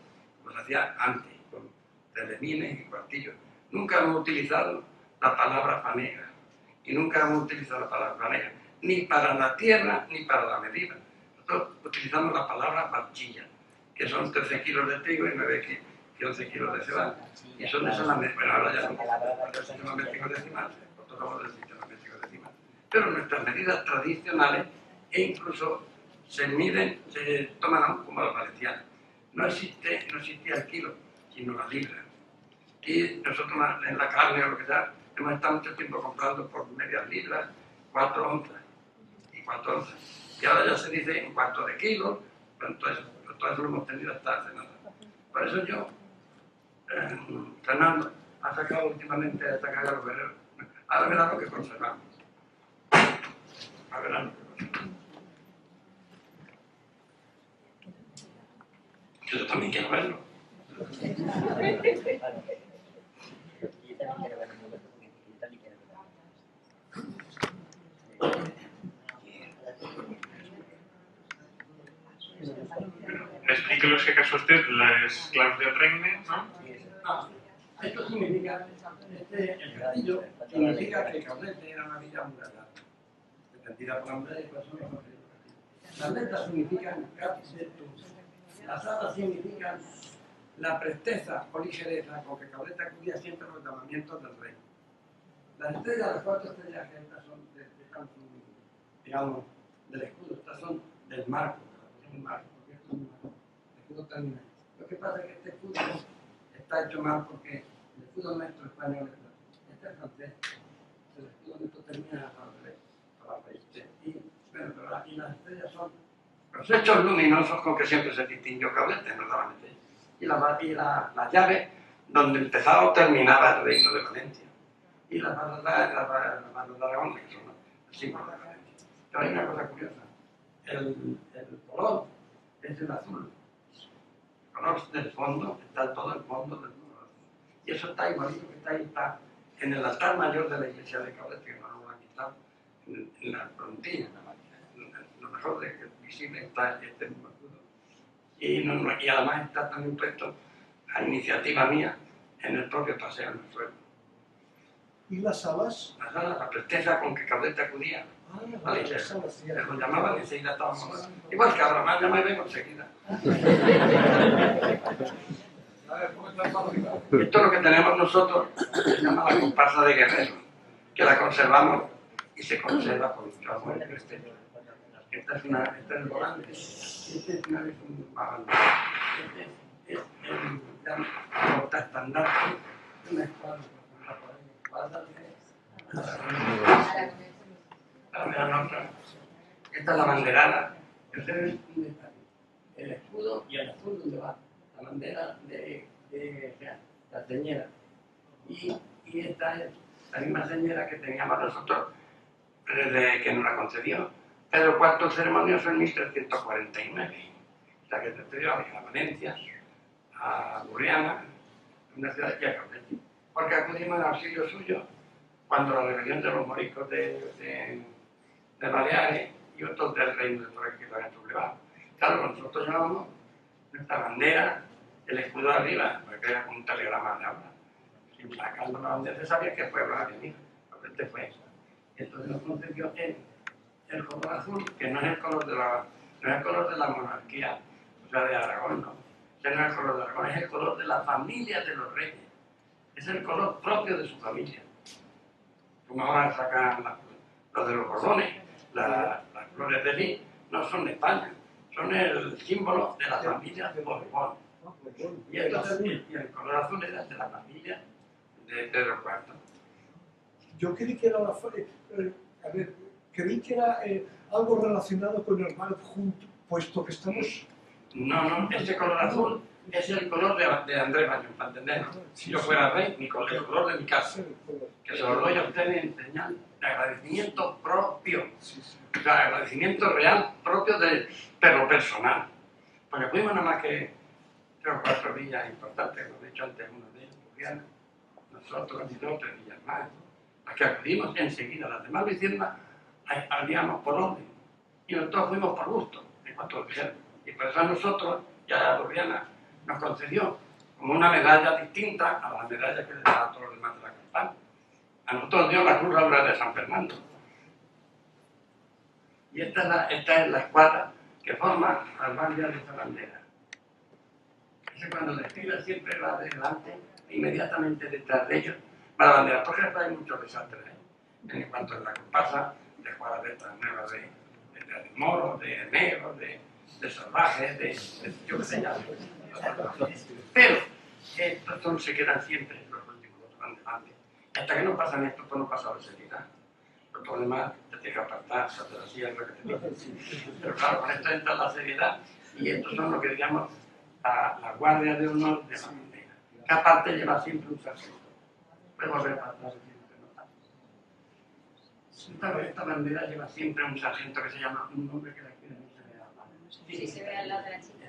pues hacía antes, con telemines y cuartillos. Nunca hemos utilizado la palabra fanega, y nunca hemos utilizado la palabra fanega, ni para la tierra ni para la medida. Nosotros utilizamos la palabra barchilla, que son 13 kilos de trigo y 9 y 11 kilos de cebada. Y son esas las medidas. Bueno, ahora ya son los sistemas métricos decimales, nosotros somos del sistema métrico decimal. Pero nuestras medidas tradicionales, e incluso se miden, se toman aún como los valencianos. No existía el kilo, sino la libra. Y nosotros en la carne o lo que sea, hemos estado mucho tiempo comprando por medias libras, 4 onzas y 4 onzas. Y ahora ya se dice en cuanto de kilos, todo eso lo hemos tenido hasta hace nada. Por eso yo, Fernando, ha sacado últimamente esta calle a los guerreros. Ahora verán lo que conservamos. Ahora verán lo que conservamos. Yo también quiero verlo. Explíquelo es que acaso usted las claves de Regne, ¿no? Esto significa, el castillo significa que Caudete era una villa amurallada, defendida por hombres y personas con castillo. Las letras significan capitetum, las alas significan la presteza o ligereza con que Caudete acudía siempre a los llamamientos del rey. Las estrellas, las 4 estrellas que estas son digamos, del escudo, estas son del marco, un marco, porque esto es un marco, el escudo termina. Lo que pasa es que este escudo está hecho mal porque el escudo nuestro español, este es francés, el escudo nuestro termina para la país. Y las estrellas son los hechos luminosos con que siempre se distinguió Caudete, normalmente. Y la llave donde empezaba o terminaba el reino de Valencia. Y las bandas de Aragón, que son el símbolo de Valencia. Pero hay una cosa curiosa. El color es el azul. El color del fondo está todo el fondo del color. Y eso está igualito que está ahí, está en el altar mayor de la iglesia de Caudete, que no lo han quitado, en la frontilla, lo mejor de que visible está este mismo escudo. Y además está también puesto a iniciativa mía en el propio paseo en el suelo. ¿Y las alas? Las alas, la presteza con que Caudete acudía. Vale, las alas, sí. Lo llamaban y enseguida estábamos. Igual que ahora más, ya me vengo enseguida. Esto es lo que tenemos nosotros, se llama la comparsa de guerreros, que la conservamos y se conserva por mucho amor y respeto. Esta es el volante, este es un babando, este es el portaestandarte de una escuadra Esta es la banderada, el escudo y el azul donde va la bandera de la señera. Y esta es la misma señera que teníamos nosotros desde que nos la concedió Pedro IV ceremonioso en 1349. La que concedió a Valencia, a Burriana, una ciudad y a Caudete. Porque acudimos en auxilio suyo cuando la rebelión de los moriscos de Baleares y otros del reino de Torres que lo habían sublevado. Claro, nosotros llevábamos nuestra bandera, el escudo de arriba, porque era como un telegrama de habla. Sin sacarlo la bandera se sabía que pueblo había venido, porque este fue eso. Entonces nos concedió el color azul, que no es el color de la monarquía, o sea, de Aragón, no. Ese no es el color de Aragón, es el color de la familia de los reyes. Es el color propio de su familia. Como ahora sacan los de los Borbones, las flores de lis, no son de España, son el símbolo de la familia de Borbón. Y el color azul era de la familia de Pedro IV. Yo creí que era creí que era algo relacionado con el mar junto, puesto que estamos... No, ese color azul es el color de Andrés Bañón, para entender. Si yo fuera rey, el color de mi casa, que se lo doy a ustedes en señal de agradecimiento propio, o sea, agradecimiento real propio pero personal. Porque fuimos nada más que 3 o 4 villas importantes, como he dicho antes, una de ellas, Burriana, nosotros y 2 o 3 villas más, las que acudimos enseguida. Las demás lo hicieron, habíamos por orden, y nosotros fuimos por gusto, en cuanto lo dijeron. Y por eso a nosotros, ya a Burriana, nos concedió como una medalla distinta a las medallas que le daba a todos los demás de la campaña. A nosotros nos dio la Cruz Laura de San Fernando. Y esta es la escuadra que forma las bandas de esta bandera. Ese cuando desfila siempre va de delante, e inmediatamente detrás de ellos va la bandera. Porque hay muchos desastres en cuanto a la comparsa, de escuadras de estas nuevas, de moros, de negros, de salvajes, yo qué sé ya. Pero estos se quedan siempre los últimos, los van delante. Hasta que no pasan esto, pues no pasa la seriedad. Por todo lo demás, te tienes que apartar, se te la silla, lo que te dicen. Pero claro, con esto entra la seriedad y estos son lo que digamos la guardia de honor de la bandera. Que aparte lleva siempre un sargento. Puede volver para atrás siempre, ¿no? Esta bandera lleva siempre un sargento que se llama un nombre que la quiere no se ve a la mano. Sí, se ve al lado de la chica.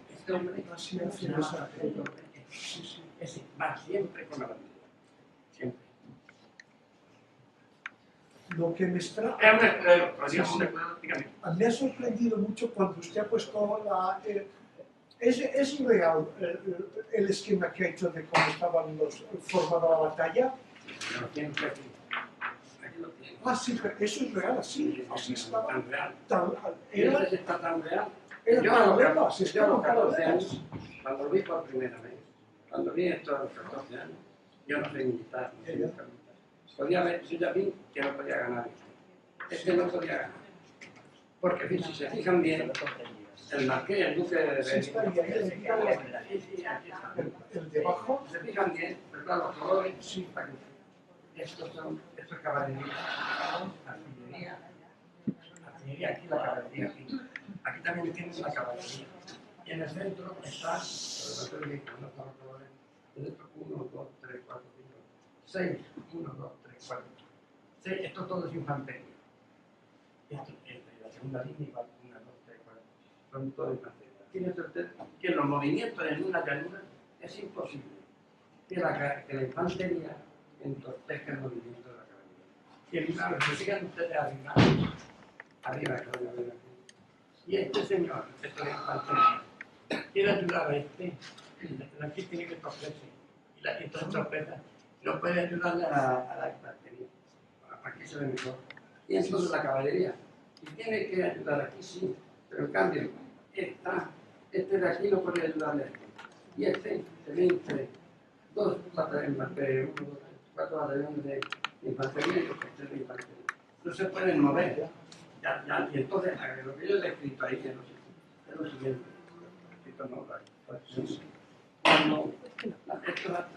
Este hombre va siempre con la bandera. Siempre. Lo que me extraña... Es un escudero, dígame. Me ha sorprendido mucho cuando usted ha puesto ¿Es real el esquema que ha hecho de cómo estaban formada la batalla? Lo tienen aquí. Aquí lo tienen. Ah, sí, pero eso es real, así estaba. Tan real. Era Ese está tan real. Era Yo a los paralelas, 14 estaban 14 paralelas. años, cuando lo vi por primera vez, cuando vi esto a los 14 años, yo no soy militar, no soy militar. Podía ver, yo ya vi que no podía ganar. Este no podía ganar. Porque si se fijan bien, el marqués, el duque de Sí, está ahí, el debajo. se fijan bien, ¿verdad? Los colores, sí, estos es caballería, artillería aquí, la caballería aquí. Aquí también tienes la caballería. Y en el centro está, pero no te no estamos colores, en el centro 1, 2, 3, 4, 5, 6, 1, 2, 3, 4. 6, esto todo es infantería. Esto, la segunda línea igual, 1, 2, 3, 4, son todo infantería. Fíjense usted que los movimientos en una llanura es imposible que la infantería entorpezca el movimiento de la caballería. Y el sigan ustedes arriba, que lo ven aquí. Y este señor, esto es infantería, quiere ayudar a este, aquí tiene que torcerse, y entonces torpeza, no puede ayudarle a la infantería, aquí se ve mejor. Y entonces la caballería, y tiene que ayudar aquí, sí, pero en cambio, este de aquí no puede ayudarle a este. Y este se ve entre dos batallones, 4 batallones de infantería y este de infantería. No se pueden mover. Y entonces, lo que yo he escrito ahí es lo siguiente. Escrito no, cuando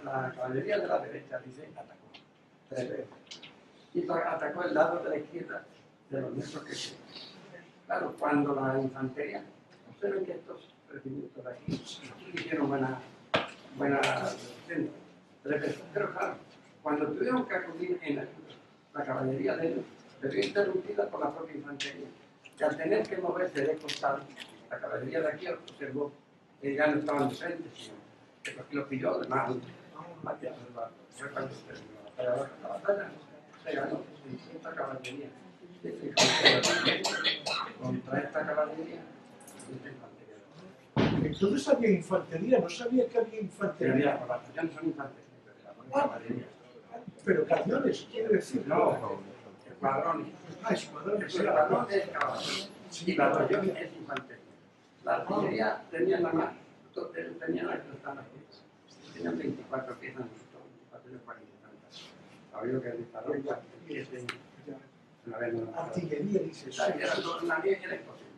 la caballería de la derecha dice atacó 3 veces. Y atacó el lado de la izquierda de los metros que quedan. Claro, cuando la infantería, observen que estos regimientos de aquí hicieron buena defensa, 3 veces. Pero claro, cuando tuvieron que acudir en ayuda, la caballería de ellos se vio interrumpida por la propia infantería. Y al tener que moverse de costado, la caballería de aquí observó que ya no estaban de frente, sino que aquí lo pilló de mano. Fue cuando terminó la batalla, se ganó 600 caballería. Contra esta caballería, esta infantería. Entonces había infantería, no sabía que había infantería. Ya no son infantería, pero caballería. Pero cañones, quiere decir. No, escuadrones. Escuadrones. El escuadrón es caballería. Y la batallón es infantería. La artillería tenía la más, tenían las que están aquí. Tenían 24 piezas, nosotros 24 y 40 y tantas. Había que disparar y artillería, dice. Era todo una vieja, era imposible.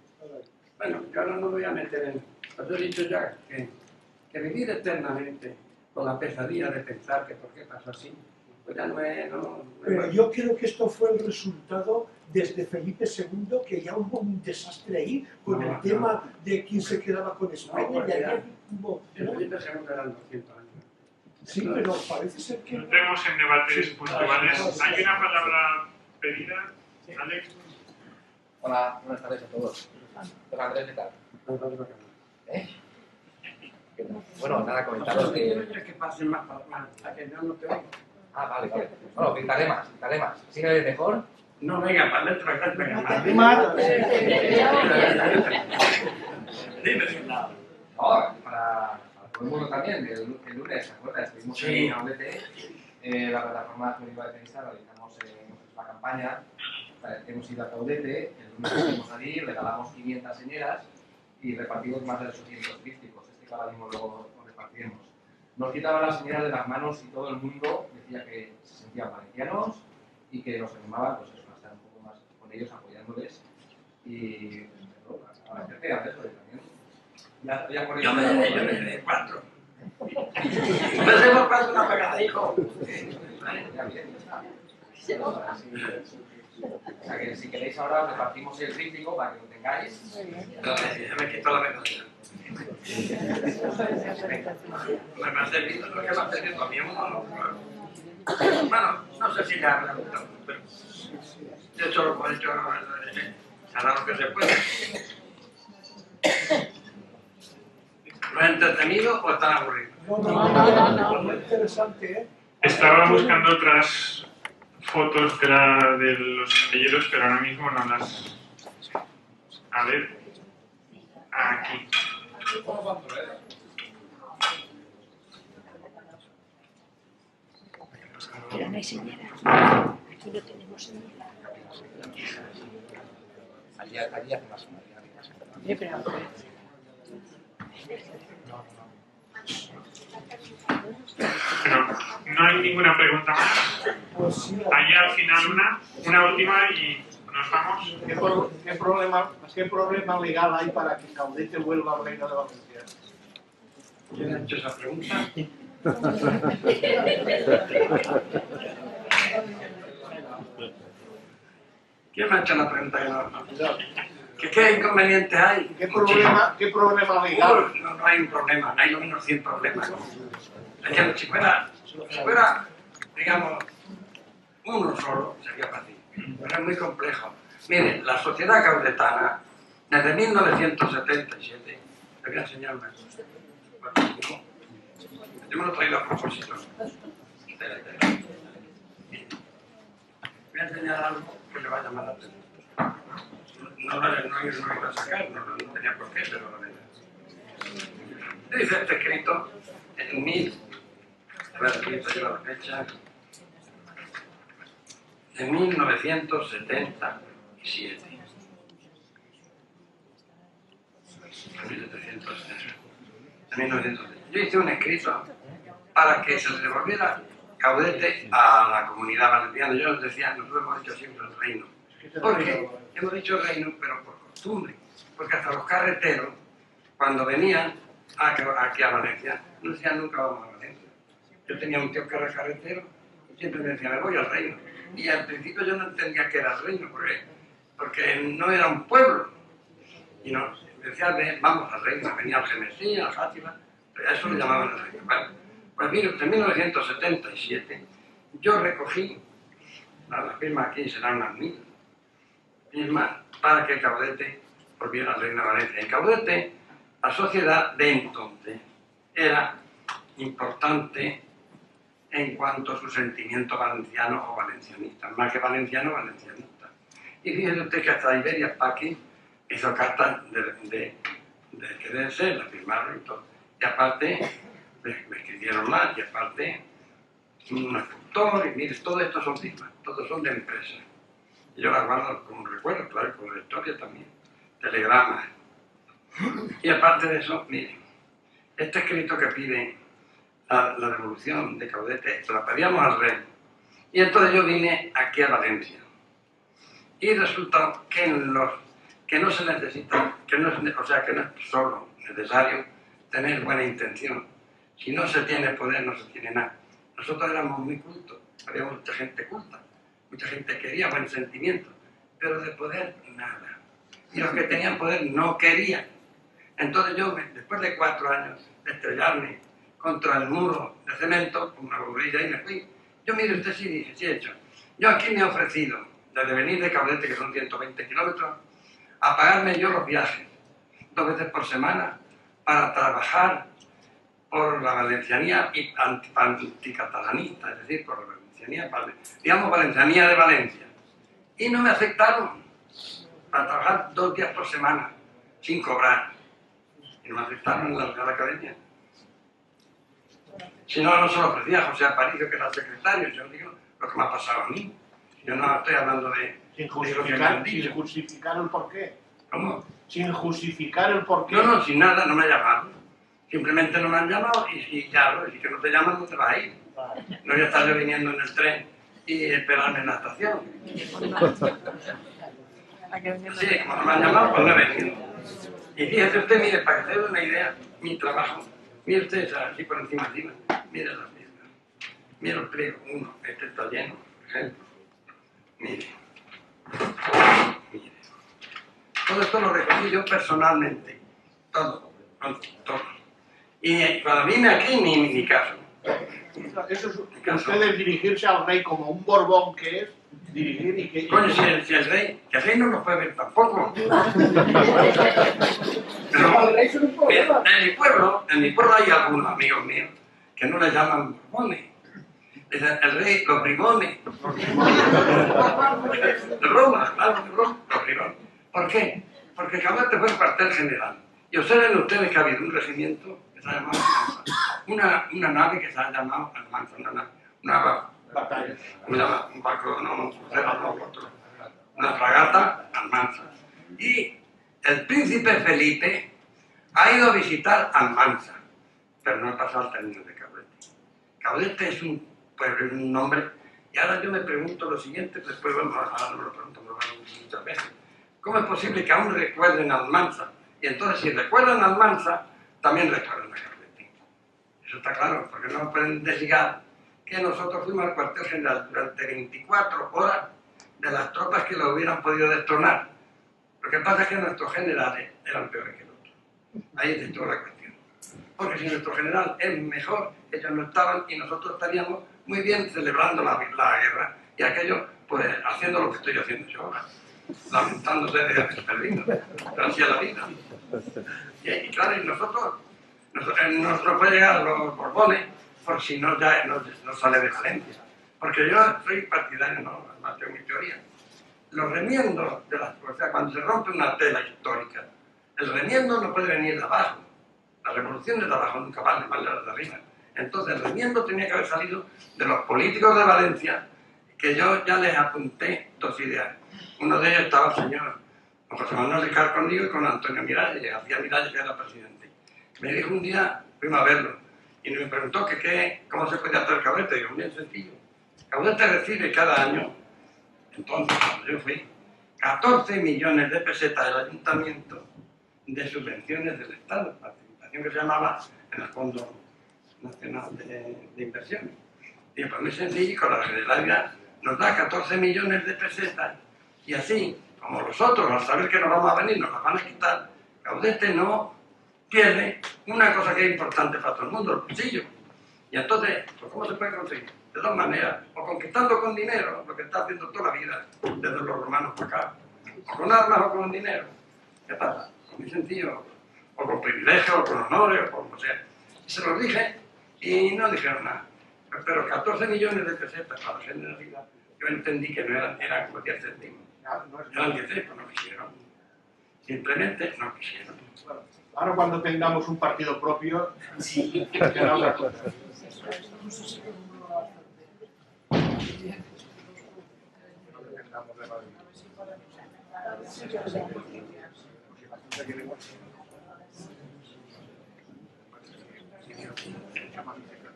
Bueno, yo ahora no me voy a meter en... Yo he dicho ya que vivir eternamente con la pesadilla de pensar que por qué pasó así, pues ya no es... Pero yo creo que esto fue el resultado desde Felipe II, que ya hubo un desastre ahí con el tema de quién se quedaba con España, y ayer hubo... Felipe II eran 200 años. Sí, pero parece ser que... Entremos en debates puntuales. Hay una palabra pedida, Alex. Hola, buenas tardes a todos. Don Andrés, ¿qué tal? ¿Eh? Bueno, nada, comentaros que... que pasen más para que yo no te oiga. Ah, vale, vale. Bueno, gritaré más. ¿Sí me ves mejor? No, venga, para adentro, acá, venga, más. No, para todo el mundo también. El lunes, ¿se acuerda? Estuvimos en la UDT, la plataforma de Comunidad Defensa, realizamos una campaña, hemos ido a Caudete, el lunes estuvimos allí, regalamos 500 señeras y repartimos más de 800 trípticos. Este cada mismo luego lo repartiremos. Nos quitaban las señeras de las manos y todo el mundo decía que se sentían valencianos y que nos animaban, pues eso, a estar un poco más con ellos, apoyándoles. Y ahora que te haces, también. Ya por eso. Yo me quedé 4. Me hacemos 4 una pegada, hijo. Ya bien, ya está. O sea que si queréis ahora repartimos el tríptico para que lo tengáis. Ya me quito la medalla. Me ha servido lo que me ha servido a mí. Bueno, no sé si ya me ha gustado, pero yo solo por hecho hará lo que se puede. ¿Lo he entretenido o están aburridos? No, muy interesante, ¿eh? Estaba buscando otras fotos de los caballeros, pero ahora mismo no las... A ver, aquí. Pero no hay señora. Aquí no tenemos señora. Allí hace más. Pero, Bueno, no hay ninguna pregunta más. Pues sí, Ahí al final una última y nos vamos. ¿Qué problema legal hay para que Caudete vuelva al Reino de Valencia? ¿Quién ha hecho esa pregunta? ¿Quién me ha hecho la pregunta que no? ¿Qué inconvenientes hay? ¿Qué problema legal? No hay un problema, hay lo menos 100 problemas. Si fuera, digamos, uno solo, sería fácil, pero es muy complejo. Miren, la sociedad caudetana, desde 1977, le voy a enseñar una cosa. Yo me lo he traído a propósito. Voy a enseñar algo que le va a llamar la atención. No iba a sacar, no tenía por qué, pero lo veré. Dice este escrito en a ver, aquí te lleva la fecha, de 1977. 1970. Yo hice un escrito para que se le devolviera Caudete a la comunidad valenciana. Yo les decía, nosotros hemos dicho siempre el reino. Porque hemos dicho reino, pero por costumbre. Porque hasta los carreteros, cuando venían aquí a Valencia, no decían nunca vamos a Valencia. Yo tenía un tío que era carretero y siempre me decía, me voy al reino. Y al principio yo no entendía que era el reino, porque no era un pueblo. Y no, decía, vamos al reino, venía al Gemesí, al Játiva, a eso le llamaban el reino. Bueno, pues mire, en 1977 yo recogí, las firmas aquí serán unas 1000 firmas, para que Caudete volviera al reino de Valencia. En Caudete, la sociedad de entonces era importante en cuanto a su sentimiento valenciano o valencianista, más que valenciano, valencianista. Y fíjese usted que hasta Iberia Paqui hizo cartas de querer ser, la firmaron y todo. Y aparte, me escribieron más, y aparte, un escultor, y mire, todo esto son firmas, todos son de empresas. Y yo las guardo como un recuerdo, claro, como la historia también, telegramas. Y aparte de eso, miren, este escrito que pide la devolución de Caudete, esto lo pedíamos al rey. Y entonces yo vine aquí a Valencia. Y resulta que no se necesita, que no es solo necesario tener buena intención. Si no se tiene poder, no se tiene nada. Nosotros éramos muy cultos, había mucha gente culta, mucha gente quería buen sentimiento, pero de poder, nada. Y los que tenían poder no querían. Entonces yo, después de 4 años de estrellarme contra el muro de cemento, con una bobrilla, y me fui. Yo, mire, usted sí dije, sí he hecho. Yo aquí me he ofrecido, desde venir de Caudete, que son 120 kilómetros, a pagarme yo los viajes, 2 veces por semana, para trabajar por la valencianía y anticatalanista, es decir, por la valencianía, digamos, valencianía de Valencia. Y no me aceptaron para trabajar 2 días por semana, sin cobrar. Y no me aceptaron en la Real Academia. Si no, no se lo ofrecía a José Aparicio, que era el secretario. Yo digo lo que me ha pasado a mí. Yo no estoy hablando de... Sin justificar el porqué. ¿Cómo? Sin justificar el porqué. No, sin nada, no me llamaron. Simplemente no me han llamado y ya, si que no te llaman no te vas a ir. No voy a estar yo viniendo en el tren y esperarme en la estación. Sí, como no me han llamado, pues no he venido. Y fíjese usted, mire, para que se dé una idea, mi trabajo, mire usted, así por encima, mire las mismas. Mire el pliego, este está lleno, por ejemplo. Mire. Todo esto lo recogí yo personalmente. Todo. Y cuando vine aquí, ni caso. Eso es ustedes dirigirse al rey como un Borbón que es, dirigir y que... Coño, si el rey no lo puede ver tampoco. Pero, en mi pueblo hay algunos amigos míos que no le llaman Borbones. Dicen, el rey, los bribones. De broma, claro, de broma, los bribones. ¿Por qué? Porque Caudete fue el cuartel general. Y observen ustedes que ha habido un regimiento que se ha llamado Almanza, una nave que se ha llamado Almanza, Batalla. un barco, una fragata Almanza. Y el príncipe Felipe ha ido a visitar Almanza, pero no ha pasado al término de Caudete. Caudete es un pueblo, un nombre, y ahora yo me pregunto lo siguiente, después ahora no me lo pregunto muchas veces. ¿Cómo es posible que aún recuerden a Almanza? Y entonces, si recuerdan a Almanza, también recuerdan a Caudete. Eso está claro, porque no pueden desligar que nosotros fuimos al cuartel general durante 24 horas de las tropas que lo hubieran podido destronar. Lo que pasa es que nuestros generales eran peores que el otro. Ahí está toda la cuestión. Porque si nuestro general es mejor, ellos no estaban y nosotros estaríamos muy bien celebrando la guerra y aquello, pues haciendo lo que estoy haciendo yo ahora, lamentándose de haber perdido, pero así es la vida. Y claro, y nosotros nos puede llegar los Borbones, por si no ya no sale de Valencia. Porque yo soy partidario, no, además tengo mi teoría. Los remiendos de las cosas, cuando se rompe una tela histórica, el remiendo no puede venir de abajo. La revolución de abajo nunca vale, vale la de arriba. Entonces el remiendo tenía que haber salido de los políticos de Valencia, que yo ya les apunté dos ideas. Uno de ellos estaba el señor José Manuel Ricard conmigo y con Antonio Miralles, García Miralles, que era presidente. Me dijo un día, fuimos a verlo, y me preguntó cómo se podía hacer Caudete. Digo, bien sencillo. Caudete recibe cada año, entonces cuando yo fui, 14 millones de pesetas del ayuntamiento de subvenciones del Estado, participación que se llamaba en el Fondo Nacional de Inversiones. Y pues muy sencillo, y con la Generalidad nos da 14 millones de pesetas, y así, como los otros, al saber que nos vamos a venir, nos las van a quitar, Caudete no pierde una cosa que es importante para todo el mundo, el bolsillo. Y entonces, pues ¿cómo se puede conseguir? De dos maneras, o conquistando con dinero, lo que está haciendo toda la vida, desde los romanos para acá, o con armas o con dinero. ¿Qué pasa? Muy sencillo, o con privilegios, o con honores, o como sea. Y se los dije, y no dijeron nada. Pero 14 millones de pesetas para la Generalidad, yo entendí que no eran como 10 céntimos. Eran 10 céntimos, no quisieron. Simplemente no quisieron. Ahora cuando tengamos un partido propio, sí, será otra cosa.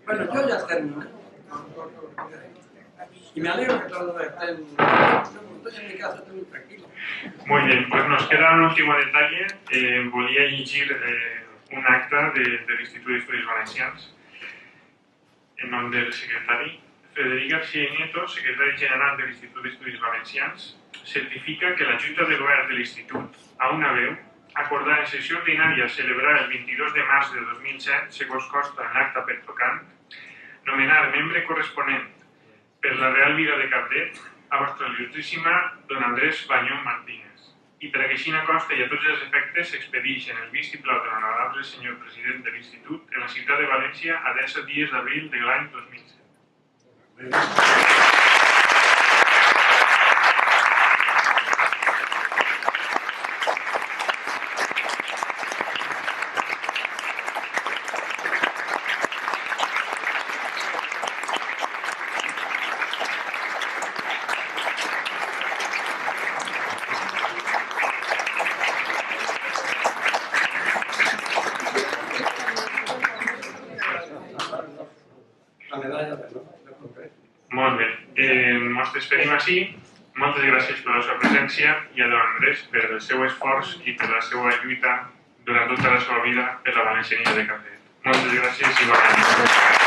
Bueno, yo ya terminé. Y me alegro que todos estén. Estoy en mi casa, estoy muy tranquilo. Muy bien, pues nos queda un último detalle. Volia llegir un acta de l'Institut d'Estudis Valencians en nom del secretari. Frederic García i Nieto, secretari general de l'Institut d'Estudis Valencians, certifica que la Junta de Govern de l'Institut, a una veu, acordar en sessió ordinària celebrar el 22 de març de 2007, segons consta en l'acta pertocant, nomenar membre corresponent per la Real Vila de Capdet a Vostra Il·lustríssima don Andrés Bañón Martínez. I per aquesta consta i a tots els efectes s'expedix en el vistiplau de l'honorable senyor president de l'Institut en la ciutat de València a 17 dies d'abril de l'any 2007. Molt bé, ens despedim així. Moltes gràcies per la seva presència i a don Andrés per el seu esforç i per la seva lluita durant tota la seva vida per la valenciania de Capdet. Moltes gràcies i bona nit.